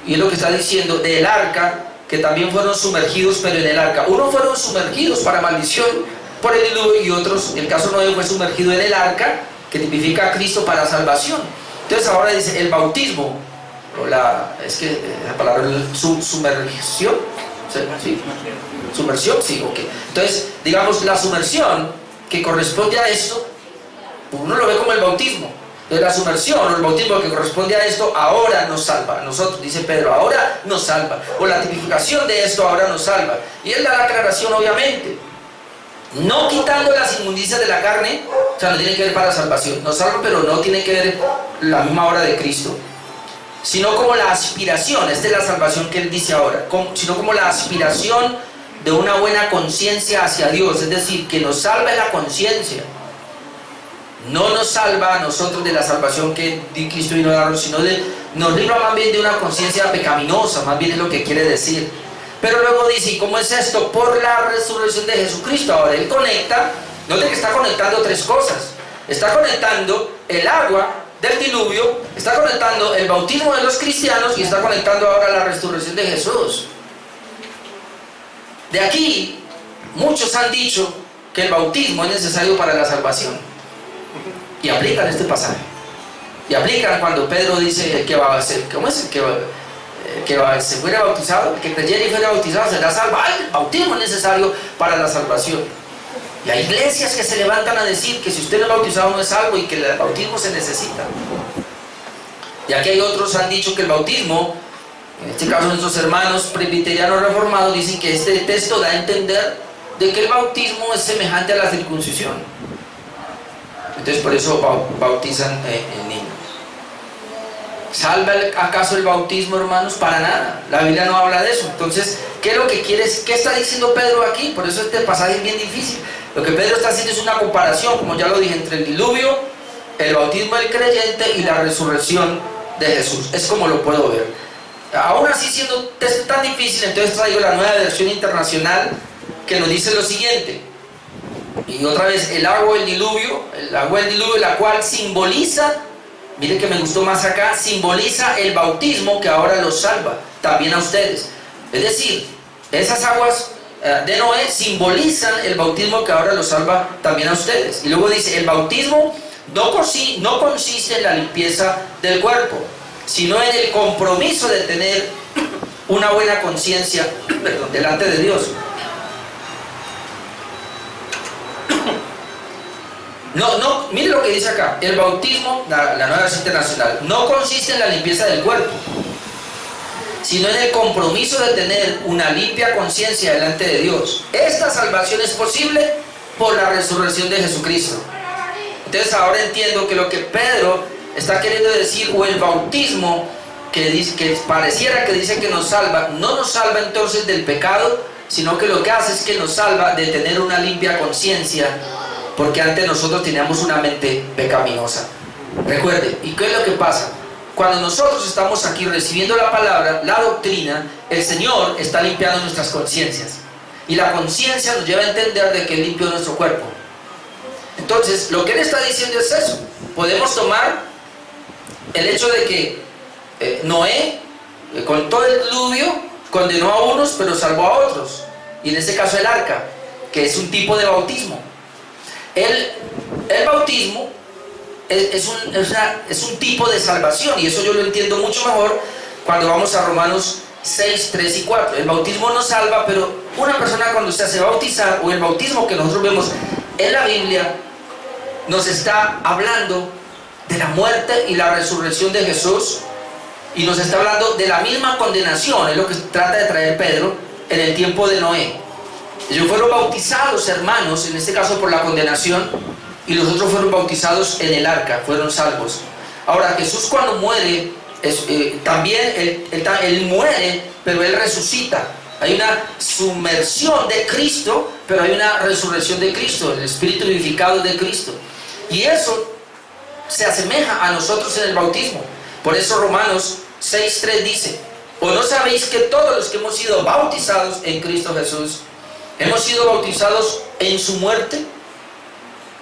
Speaker 1: y es lo que está diciendo, del arca, que también fueron sumergidos, pero en el arca. Unos fueron sumergidos para maldición por el diluvio, y otros, el caso Noé, fue sumergido en el arca, que tipifica a Cristo para salvación. Entonces ahora dice el bautismo, la palabra sumersión, ¿sí? Sumersión, sí, ok. Entonces, digamos, la sumersión que corresponde a esto, uno lo ve como el bautismo. Entonces la sumersión o el bautismo que corresponde a esto ahora nos salva. Nosotros, dice Pedro, ahora nos salva. O la tipificación de esto ahora nos salva. Y él da la aclaración, obviamente, no quitando las inmundicias de la carne. O sea, no tiene que ver para la salvación. Nos salva, pero no tiene que ver la misma obra de Cristo. Sino como la aspiración, esta es la salvación que él dice ahora, sino como la aspiración de una buena conciencia hacia Dios. Es decir, que nos salva en la conciencia. No nos salva a nosotros de la salvación que Cristo vino a darnos, sino nos libra más bien de una conciencia pecaminosa, más bien es lo que quiere decir. Pero luego dice, ¿cómo es esto? Por la resurrección de Jesucristo. Ahora él conecta, note que está conectando 3 cosas. Está conectando el agua del diluvio, está conectando el bautismo de los cristianos y está conectando ahora la resurrección de Jesús. De aquí, muchos han dicho que el bautismo es necesario para la salvación. Y aplican este pasaje. Y aplican cuando Pedro dice que va a ser, ¿cómo es? Se fuera bautizado, el que creyera y fuera bautizado será salvo. ¡Ay! El bautismo es necesario para la salvación. Y hay iglesias que se levantan a decir que si usted no es bautizado no es salvo y que el bautismo se necesita. Y aquí hay otros que han dicho que el bautismo, en este caso nuestros hermanos presbiterianos reformados, dicen que este texto da a entender de que el bautismo es semejante a la circuncisión. Entonces por eso bautizan niños. ¿Salva acaso el bautismo, hermanos? Para nada. La Biblia no habla de eso. Entonces, ¿qué es lo que quiere? ¿Qué está diciendo Pedro aquí? Por eso este pasaje es bien difícil. Lo que Pedro está haciendo es una comparación, como ya lo dije, entre el diluvio el bautismo del creyente y la resurrección de Jesús. Es como lo puedo ver. Aún así, siendo tan difícil, entonces traigo la nueva versión internacional que nos dice lo siguiente. Y otra vez, el agua del diluvio, la cual simboliza, mire que me gustó más acá, simboliza el bautismo que ahora los salva, también a ustedes. Es decir, esas aguas de Noé simbolizan el bautismo que ahora los salva también a ustedes. Y luego dice, el bautismo no consiste en la limpieza del cuerpo, sino en el compromiso de tener una buena conciencia delante de Dios. Mire lo que dice acá. El bautismo, la nueva versión internacional, no consiste en la limpieza del cuerpo, sino en el compromiso de tener una limpia conciencia delante de Dios. Esta salvación es posible por la resurrección de Jesucristo. Entonces ahora entiendo que lo que Pedro está queriendo decir, o el bautismo que pareciera que dice que nos salva, no nos salva entonces del pecado, sino que lo que hace es que nos salva de tener una limpia conciencia, porque antes nosotros teníamos una mente pecaminosa. Recuerde, ¿y qué es lo que pasa? Cuando nosotros estamos aquí recibiendo la palabra, la doctrina, el Señor está limpiando nuestras conciencias. Y la conciencia nos lleva a entender de que Él limpió nuestro cuerpo. Entonces, lo que Él está diciendo es eso. Podemos tomar el hecho de que Noé, con todo el diluvio, condenó a unos, pero salvó a otros. Y en este caso el arca, que es un tipo de bautismo. El bautismo es un tipo de salvación, y eso yo lo entiendo mucho mejor cuando vamos a Romanos 6, 3 y 4. El bautismo nos salva, pero una persona cuando se hace bautizar, o el bautismo que nosotros vemos en la Biblia, nos está hablando de la muerte y la resurrección de Jesús, y nos está hablando de la misma condenación. Es lo que trata de traer Pedro en el tiempo de Noé. Ellos fueron bautizados, hermanos, en este caso por la condenación, y los otros fueron bautizados en el arca, fueron salvos. Ahora, Jesús cuando muere, también él muere, pero Él resucita. Hay una sumersión de Cristo, pero hay una resurrección de Cristo, el Espíritu vivificado de Cristo. Y eso se asemeja a nosotros en el bautismo. Por eso Romanos 6:3 dice, ¿o no sabéis que todos los que hemos sido bautizados en Cristo Jesús, hemos sido bautizados en su muerte?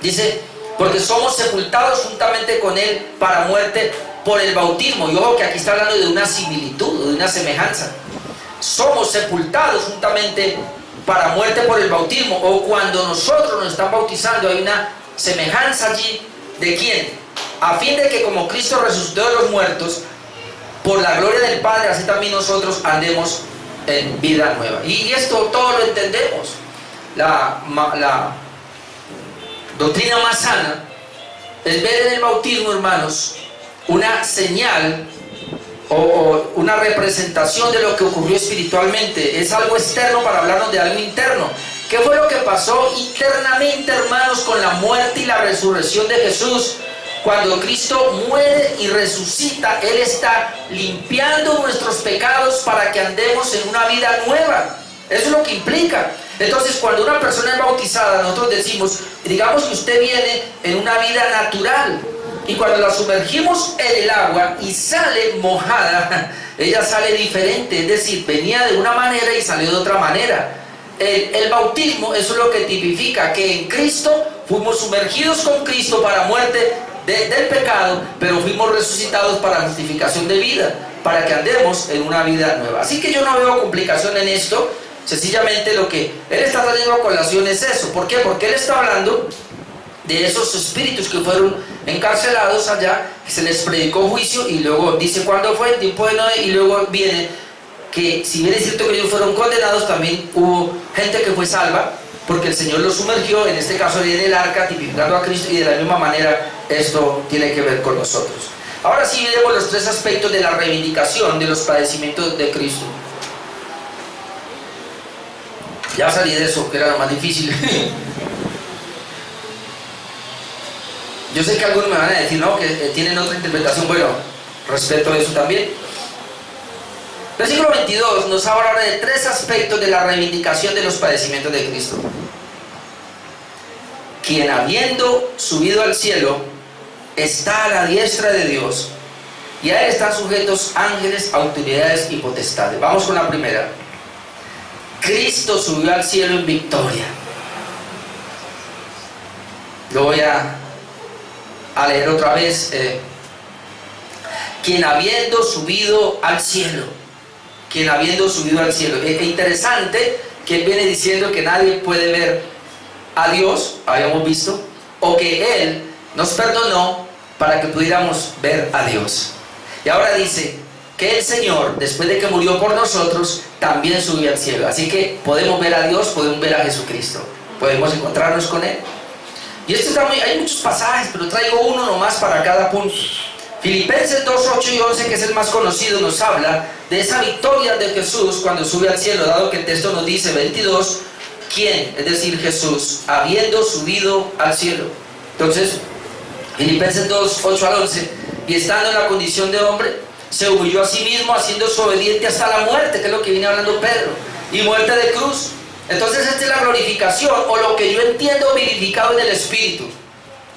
Speaker 1: Dice, porque somos sepultados juntamente con Él para muerte por el bautismo. Y ojo que aquí está hablando de una similitud, de una semejanza. Somos sepultados juntamente para muerte por el bautismo, o cuando nosotros nos están bautizando, hay una semejanza allí. ¿De quién? A fin de que como Cristo resucitó de los muertos, por la gloria del Padre, así también nosotros andemos en vida nueva. Y esto todo lo entendemos. La doctrina más sana es ver en el bautismo, hermanos, una señal o una representación de lo que ocurrió espiritualmente. Es algo externo para hablarnos de algo interno. ¿Qué fue lo que pasó internamente, hermanos, con la muerte y la resurrección de Jesús? Cuando Cristo muere y resucita, Él está limpiando nuestros pecados para que andemos en una vida nueva. Eso es lo que implica. Entonces, cuando una persona es bautizada, nosotros decimos, digamos que usted viene en una vida natural, y cuando la sumergimos en el agua y sale mojada, ella sale diferente, es decir, venía de una manera y salió de otra manera. El bautismo, eso es lo que tipifica, que en Cristo fuimos sumergidos con Cristo para muerte del pecado, pero fuimos resucitados para justificación de vida, para que andemos en una vida nueva. Así que yo no veo complicación en esto. Sencillamente lo que Él está trayendo a colación es eso. ¿Por qué? Porque Él está hablando de esos espíritus que fueron encarcelados allá, que se les predicó juicio, y luego dice cuándo fue, el tiempo de Noé, y luego viene que si bien es cierto que ellos fueron condenados, también hubo gente que fue salva, porque el Señor los sumergió. En este caso viene el arca tipificando a Cristo, y de la misma manera esto tiene que ver con nosotros. Ahora sí veremos los tres aspectos de la reivindicación de los padecimientos de Cristo. Ya salí de eso, que era lo más difícil. Yo sé que algunos me van a decir, no, que tienen otra interpretación. Bueno, respeto eso también. Versículo 22 nos habla ahora de tres aspectos de la reivindicación de los padecimientos de Cristo. Quien habiendo subido al cielo, está a la diestra de Dios, y a Él están sujetos ángeles, autoridades y potestades. Vamos con la primera. Cristo subió al cielo en victoria. Lo voy a leer otra vez. Quien habiendo subido al cielo. Quien habiendo subido al cielo. Es interesante que Él viene diciendo que nadie puede ver a Dios, habíamos visto, o que Él nos perdonó para que pudiéramos ver a Dios. Y ahora dice que el Señor, después de que murió por nosotros, también subió al cielo. Así que podemos ver a Dios, podemos ver a Jesucristo, podemos encontrarnos con Él. Y esto está hay muchos pasajes, pero traigo uno nomás para cada punto. Filipenses 2, 8 y 11, que es el más conocido, nos habla de esa victoria de Jesús cuando sube al cielo, dado que el texto nos dice 22, ¿quién? Es decir, Jesús, habiendo subido al cielo. Entonces, Filipenses 2, 8 al 11, y estando en la condición de hombre, se humilló a sí mismo, haciéndose obediente hasta la muerte, que es lo que viene hablando Pedro, y muerte de cruz. Entonces esta es la glorificación, o lo que yo entiendo vivificado en el Espíritu.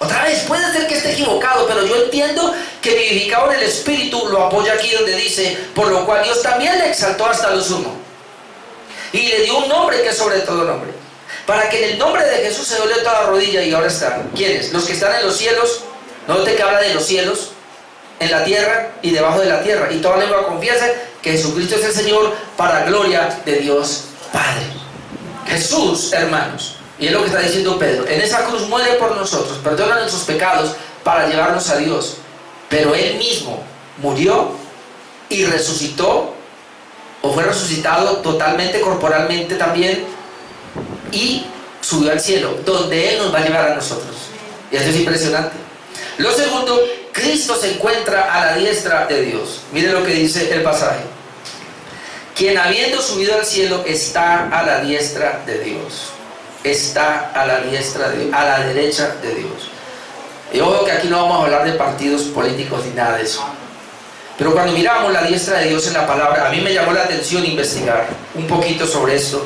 Speaker 1: Otra vez, puede ser que esté equivocado, pero yo entiendo que vivificado en el Espíritu lo apoya aquí donde dice, por lo cual Dios también le exaltó hasta lo sumo, y le dio un nombre que es sobre todo nombre, para que en el nombre de Jesús se doble toda rodilla. Y ahora están, ¿quiénes? Los que están en los cielos. Note que habla de los cielos, en la tierra y debajo de la tierra, y toda lengua confiesa que Jesucristo es el Señor, para gloria de Dios Padre. Jesús, hermanos, y es lo que está diciendo Pedro, en esa cruz muere por nosotros, perdona nuestros pecados para llevarnos a Dios, pero Él mismo murió y resucitó, o fue resucitado totalmente, corporalmente también, y subió al cielo, donde Él nos va a llevar a nosotros. Y eso es impresionante. Lo segundo, Cristo se encuentra a la diestra de Dios. Mire lo que dice el pasaje. Quien habiendo subido al cielo está a la diestra de Dios. Está a la diestra de Dios, a la derecha de Dios. Y ojo que aquí no vamos a hablar de partidos políticos ni nada de eso. Pero cuando miramos la diestra de Dios en la palabra, a mí me llamó la atención investigar un poquito sobre esto.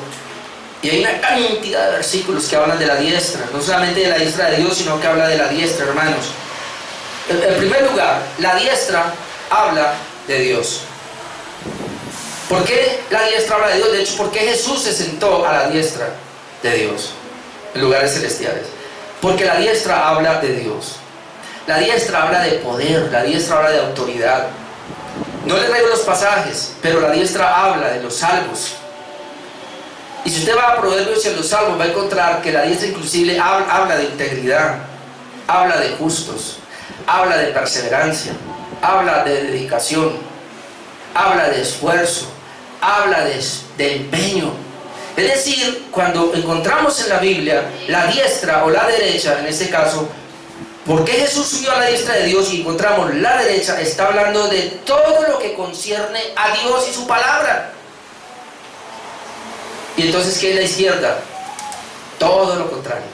Speaker 1: Y hay una cantidad de versículos que hablan de la diestra. No solamente de la diestra de Dios, sino que habla de la diestra, hermanos. En primer lugar, la diestra habla de Dios. ¿Por qué la diestra habla de Dios? De hecho, ¿por qué Jesús se sentó a la diestra de Dios en lugares celestiales? Porque la diestra habla de Dios. La diestra habla de poder, la diestra habla de autoridad. No le traigo los pasajes, pero la diestra habla de los salvos. Y si usted va a Proverbios y en los salmos, va a encontrar que la diestra inclusive habla de integridad, habla de justos, habla de perseverancia, habla de dedicación, habla de esfuerzo, habla de empeño. Es decir, cuando encontramos en la Biblia la diestra o la derecha, en este caso, ¿por qué Jesús subió a la diestra de Dios y encontramos la derecha? Está hablando de todo lo que concierne a Dios y su palabra. Y entonces, ¿qué es la izquierda? Todo lo contrario.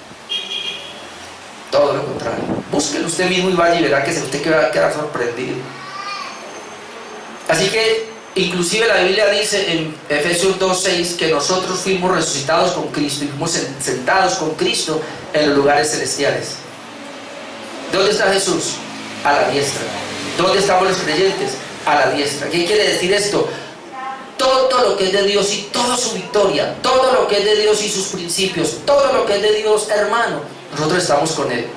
Speaker 1: Todo lo contrario. Búsquelo usted mismo y vaya y verá que usted va a quedar sorprendido. Así que, inclusive la Biblia dice en Efesios 2:6 que nosotros fuimos resucitados con Cristo y fuimos sentados con Cristo en los lugares celestiales. ¿Dónde está Jesús? A la diestra. ¿Dónde estamos los creyentes? A la diestra. ¿Qué quiere decir esto? Todo lo que es de Dios y toda su victoria, todo lo que es de Dios y sus principios, todo lo que es de Dios, hermano, nosotros estamos con Él.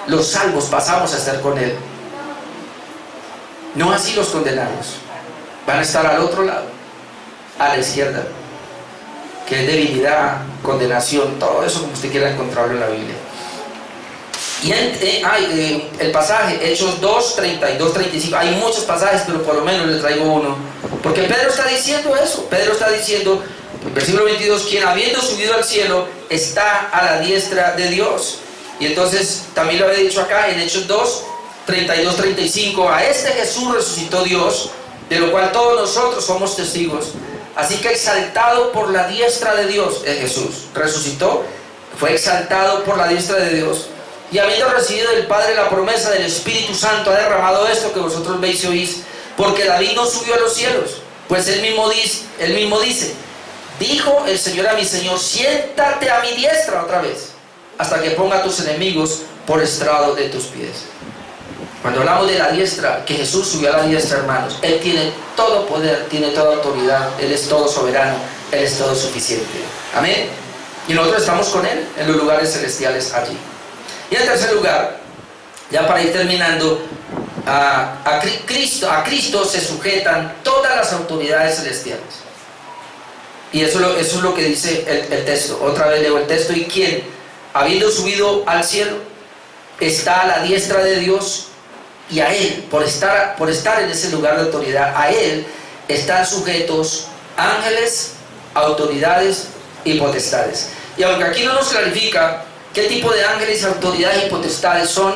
Speaker 1: Los salvos pasamos a estar con Él. No así los condenados. Van a estar al otro lado, a la izquierda, que es debilidad, condenación, todo eso como usted quiera encontrarlo en la Biblia. Y el pasaje, Hechos 2, 32, 35, hay muchos pasajes, pero por lo menos le traigo uno. Porque Pedro está diciendo eso. Pedro está diciendo, en versículo 22, quien habiendo subido al cielo está a la diestra de Dios. Y entonces, también lo había dicho acá en Hechos 2, 32, 35, a este Jesús resucitó Dios, de lo cual todos nosotros somos testigos. Así que exaltado por la diestra de Dios, Jesús resucitó, fue exaltado por la diestra de Dios. Y habiendo recibido del Padre la promesa del Espíritu Santo, ha derramado esto que vosotros veis y oís. Porque David no subió a los cielos, pues él mismo dice, dijo el Señor a mi Señor, siéntate a mi diestra otra vez, hasta que ponga a tus enemigos por estrado de tus pies. Cuando hablamos de la diestra, que Jesús subió a la diestra, hermanos, Él tiene todo poder, tiene toda autoridad, Él es todo soberano, Él es todo suficiente. Amén. Y nosotros estamos con Él en los lugares celestiales allí. Y en tercer lugar, ya para ir terminando, a Cristo se sujetan todas las autoridades celestiales. Y eso es lo que dice el texto. Otra vez leo el texto. Y quien, habiendo subido al cielo, está a la diestra de Dios, y a Él, por estar en ese lugar de autoridad, a Él están sujetos ángeles, autoridades y potestades. Y aunque aquí no nos clarifica qué tipo de ángeles, autoridades y potestades son,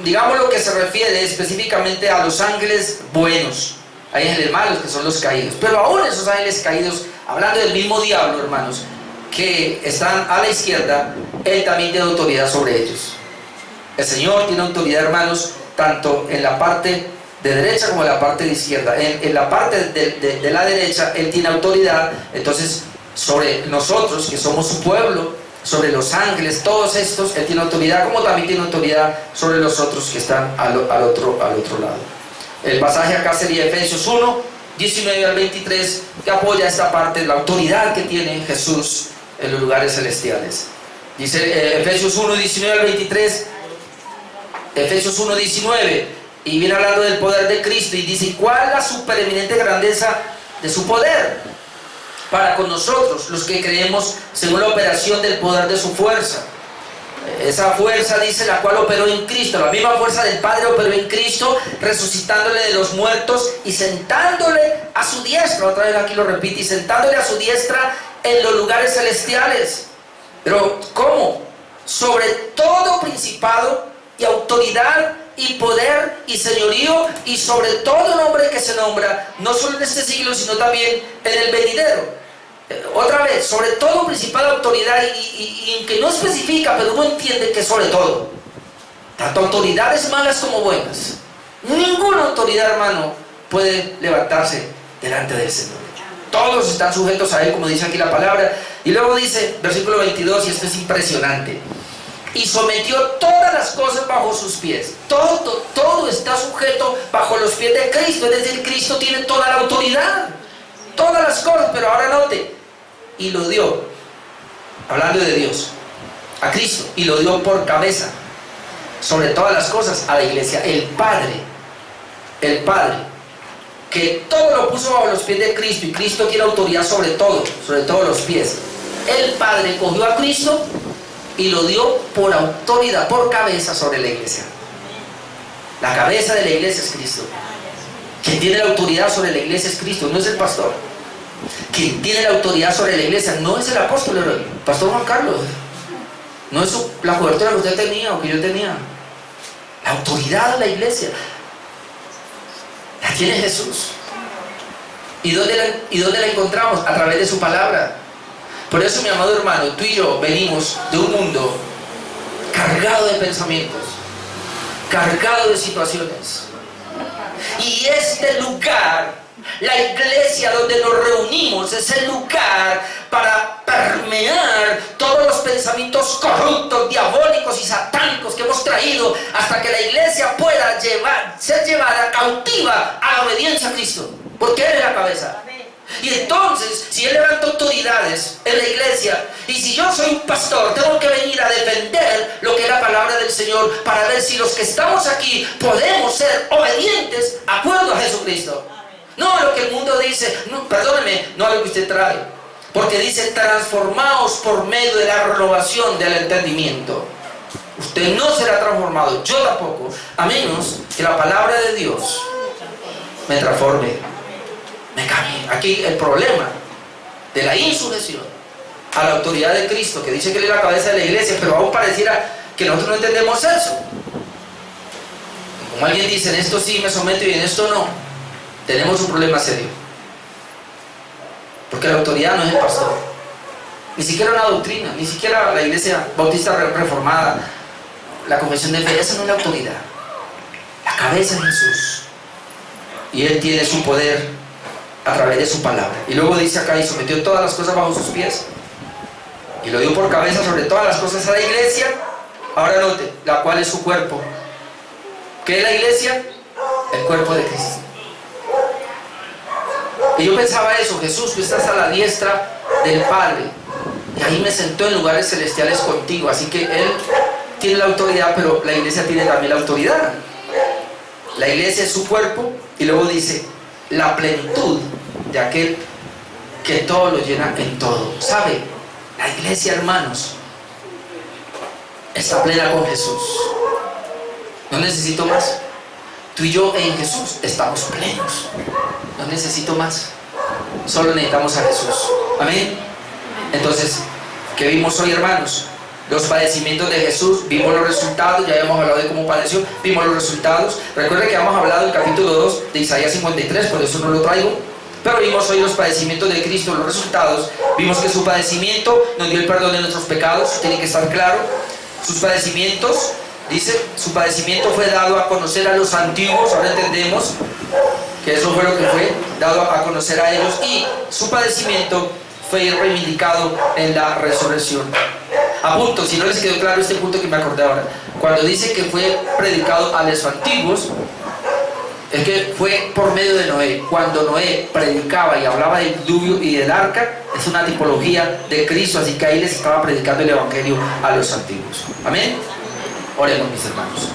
Speaker 1: digamos lo que se refiere específicamente a los ángeles buenos. Hay ángeles malos que son los caídos, pero aún esos ángeles caídos, hablando del mismo diablo, hermanos, que están a la izquierda, Él también tiene autoridad sobre ellos. El Señor tiene autoridad, hermanos, tanto en la parte de derecha como en la parte de izquierda. En la parte de la derecha Él tiene autoridad, entonces sobre nosotros que somos su pueblo, sobre los ángeles, todos estos, Él tiene autoridad, como también tiene autoridad sobre los otros que están al otro lado. El pasaje acá sería Efesios 1, 19 al 23, que apoya esta parte, la autoridad que tiene Jesús en los lugares celestiales. Dice Efesios 1, 19 al 23, Efesios 1, 19, y viene hablando del poder de Cristo, y dice: ¿cuál es la supereminente grandeza de su poder para con nosotros, los que creemos, según la operación del poder de su fuerza? Esa fuerza, dice, la cual operó en Cristo, la misma fuerza del Padre operó en Cristo, resucitándole de los muertos y sentándole a su diestra. Otra vez aquí lo repite: y sentándole a su diestra en los lugares celestiales. Pero ¿cómo? Sobre todo principado y autoridad y poder y señorío, y sobre todo nombre que se nombra, no solo en este siglo, sino también en el venidero. Otra vez, sobre todo principal, autoridad, y que no especifica, pero uno entiende que sobre todo, tanto autoridades malas como buenas. Ninguna autoridad, hermano, puede levantarse delante del Señor. Todos están sujetos a Él, como dice aquí la palabra. Y luego dice, versículo 22, y esto es impresionante: y sometió todas las cosas bajo sus pies. Todo está sujeto bajo los pies de Cristo. Es decir, Cristo tiene toda la autoridad, todas las cosas. Pero ahora note: y lo dio, hablando de Dios, a Cristo, y lo dio por cabeza sobre todas las cosas a la iglesia. El Padre, que todo lo puso bajo los pies de Cristo, y Cristo tiene autoridad sobre todo, sobre todos los pies. El Padre cogió a Cristo y lo dio por autoridad, por cabeza sobre la iglesia. La cabeza de la iglesia es Cristo. Quien tiene la autoridad sobre la iglesia es Cristo, no es el pastor. Quien tiene la autoridad sobre la iglesia no es el apóstol, el pastor Juan Carlos. No es la cobertura que usted tenía o que yo tenía. La autoridad de la iglesia la tiene Jesús. ¿Y dónde la encontramos? A través de su palabra. Por eso, mi amado hermano, tú y yo venimos de un mundo cargado de pensamientos, cargado de situaciones. Y este lugar, la iglesia donde nos reunimos, es el lugar para permear todos los pensamientos corruptos, diabólicos y satánicos que hemos traído, hasta que la iglesia pueda ser llevada cautiva a la obediencia a Cristo, porque Él es la cabeza. Y entonces, si Él levanta autoridades en la iglesia, y si yo soy un pastor, tengo que venir a defender lo que es la palabra del Señor, para ver si los que estamos aquí podemos ser obedientes a acuerdo a Jesucristo. No a lo que el mundo dice, no, perdóneme, no a lo que usted trae, porque dice: transformaos por medio de la renovación del entendimiento. Usted no será transformado, yo tampoco, a menos que la palabra de Dios me transforme, me cambie. Aquí el problema de la insujeción a la autoridad de Cristo, que dice que Él es la cabeza de la iglesia, pero aún pareciera que nosotros no entendemos eso. Como alguien dice: en esto sí me someto y en esto no, tenemos un problema serio, porque la autoridad no es el pastor, ni siquiera una doctrina, ni siquiera la iglesia bautista reformada, la confesión de fe. Esa no es la autoridad. La cabeza es Jesús, y Él tiene su poder a través de su palabra. Y luego dice acá: y sometió todas las cosas bajo sus pies, y lo dio por cabeza sobre todas las cosas a la iglesia. Ahora note: la cual es su cuerpo, ¿Qué es la iglesia? El cuerpo de Cristo. Y yo pensaba eso: Jesús, tú estás a la diestra del Padre, y ahí me sentó en lugares celestiales contigo. Así que Él tiene la autoridad, pero la iglesia tiene también la autoridad. La iglesia es su cuerpo, y luego dice, la plenitud de aquel que todo lo llena en todo. ¿Sabe? La iglesia, hermanos, está plena con Jesús. No necesito más. Tú y yo en Jesús estamos plenos. No necesito más. Solo necesitamos a Jesús. Amén. Entonces, ¿qué vimos hoy, hermanos? Los padecimientos de Jesús. Vimos los resultados. Ya habíamos hablado de cómo padeció. Vimos los resultados. Recuerden que habíamos hablado en el capítulo 2 de Isaías 53. Por eso no lo traigo. Pero vimos hoy los padecimientos de Cristo, los resultados. Vimos que su padecimiento nos dio el perdón de nuestros pecados. Tiene que estar claro. Sus padecimientos, dice, su padecimiento fue dado a conocer a los antiguos. Ahora entendemos que eso fue lo que fue dado a conocer a ellos. Y su padecimiento fue reivindicado en la resurrección. A punto, si no les quedó claro este punto que me acordé ahora. Cuando dice que fue predicado a los antiguos, es que fue por medio de Noé. Cuando Noé predicaba y hablaba del diluvio y del arca, es una tipología de Cristo, así que ahí les estaba predicando el evangelio a los antiguos. Amén. Oremos, mis hermanos.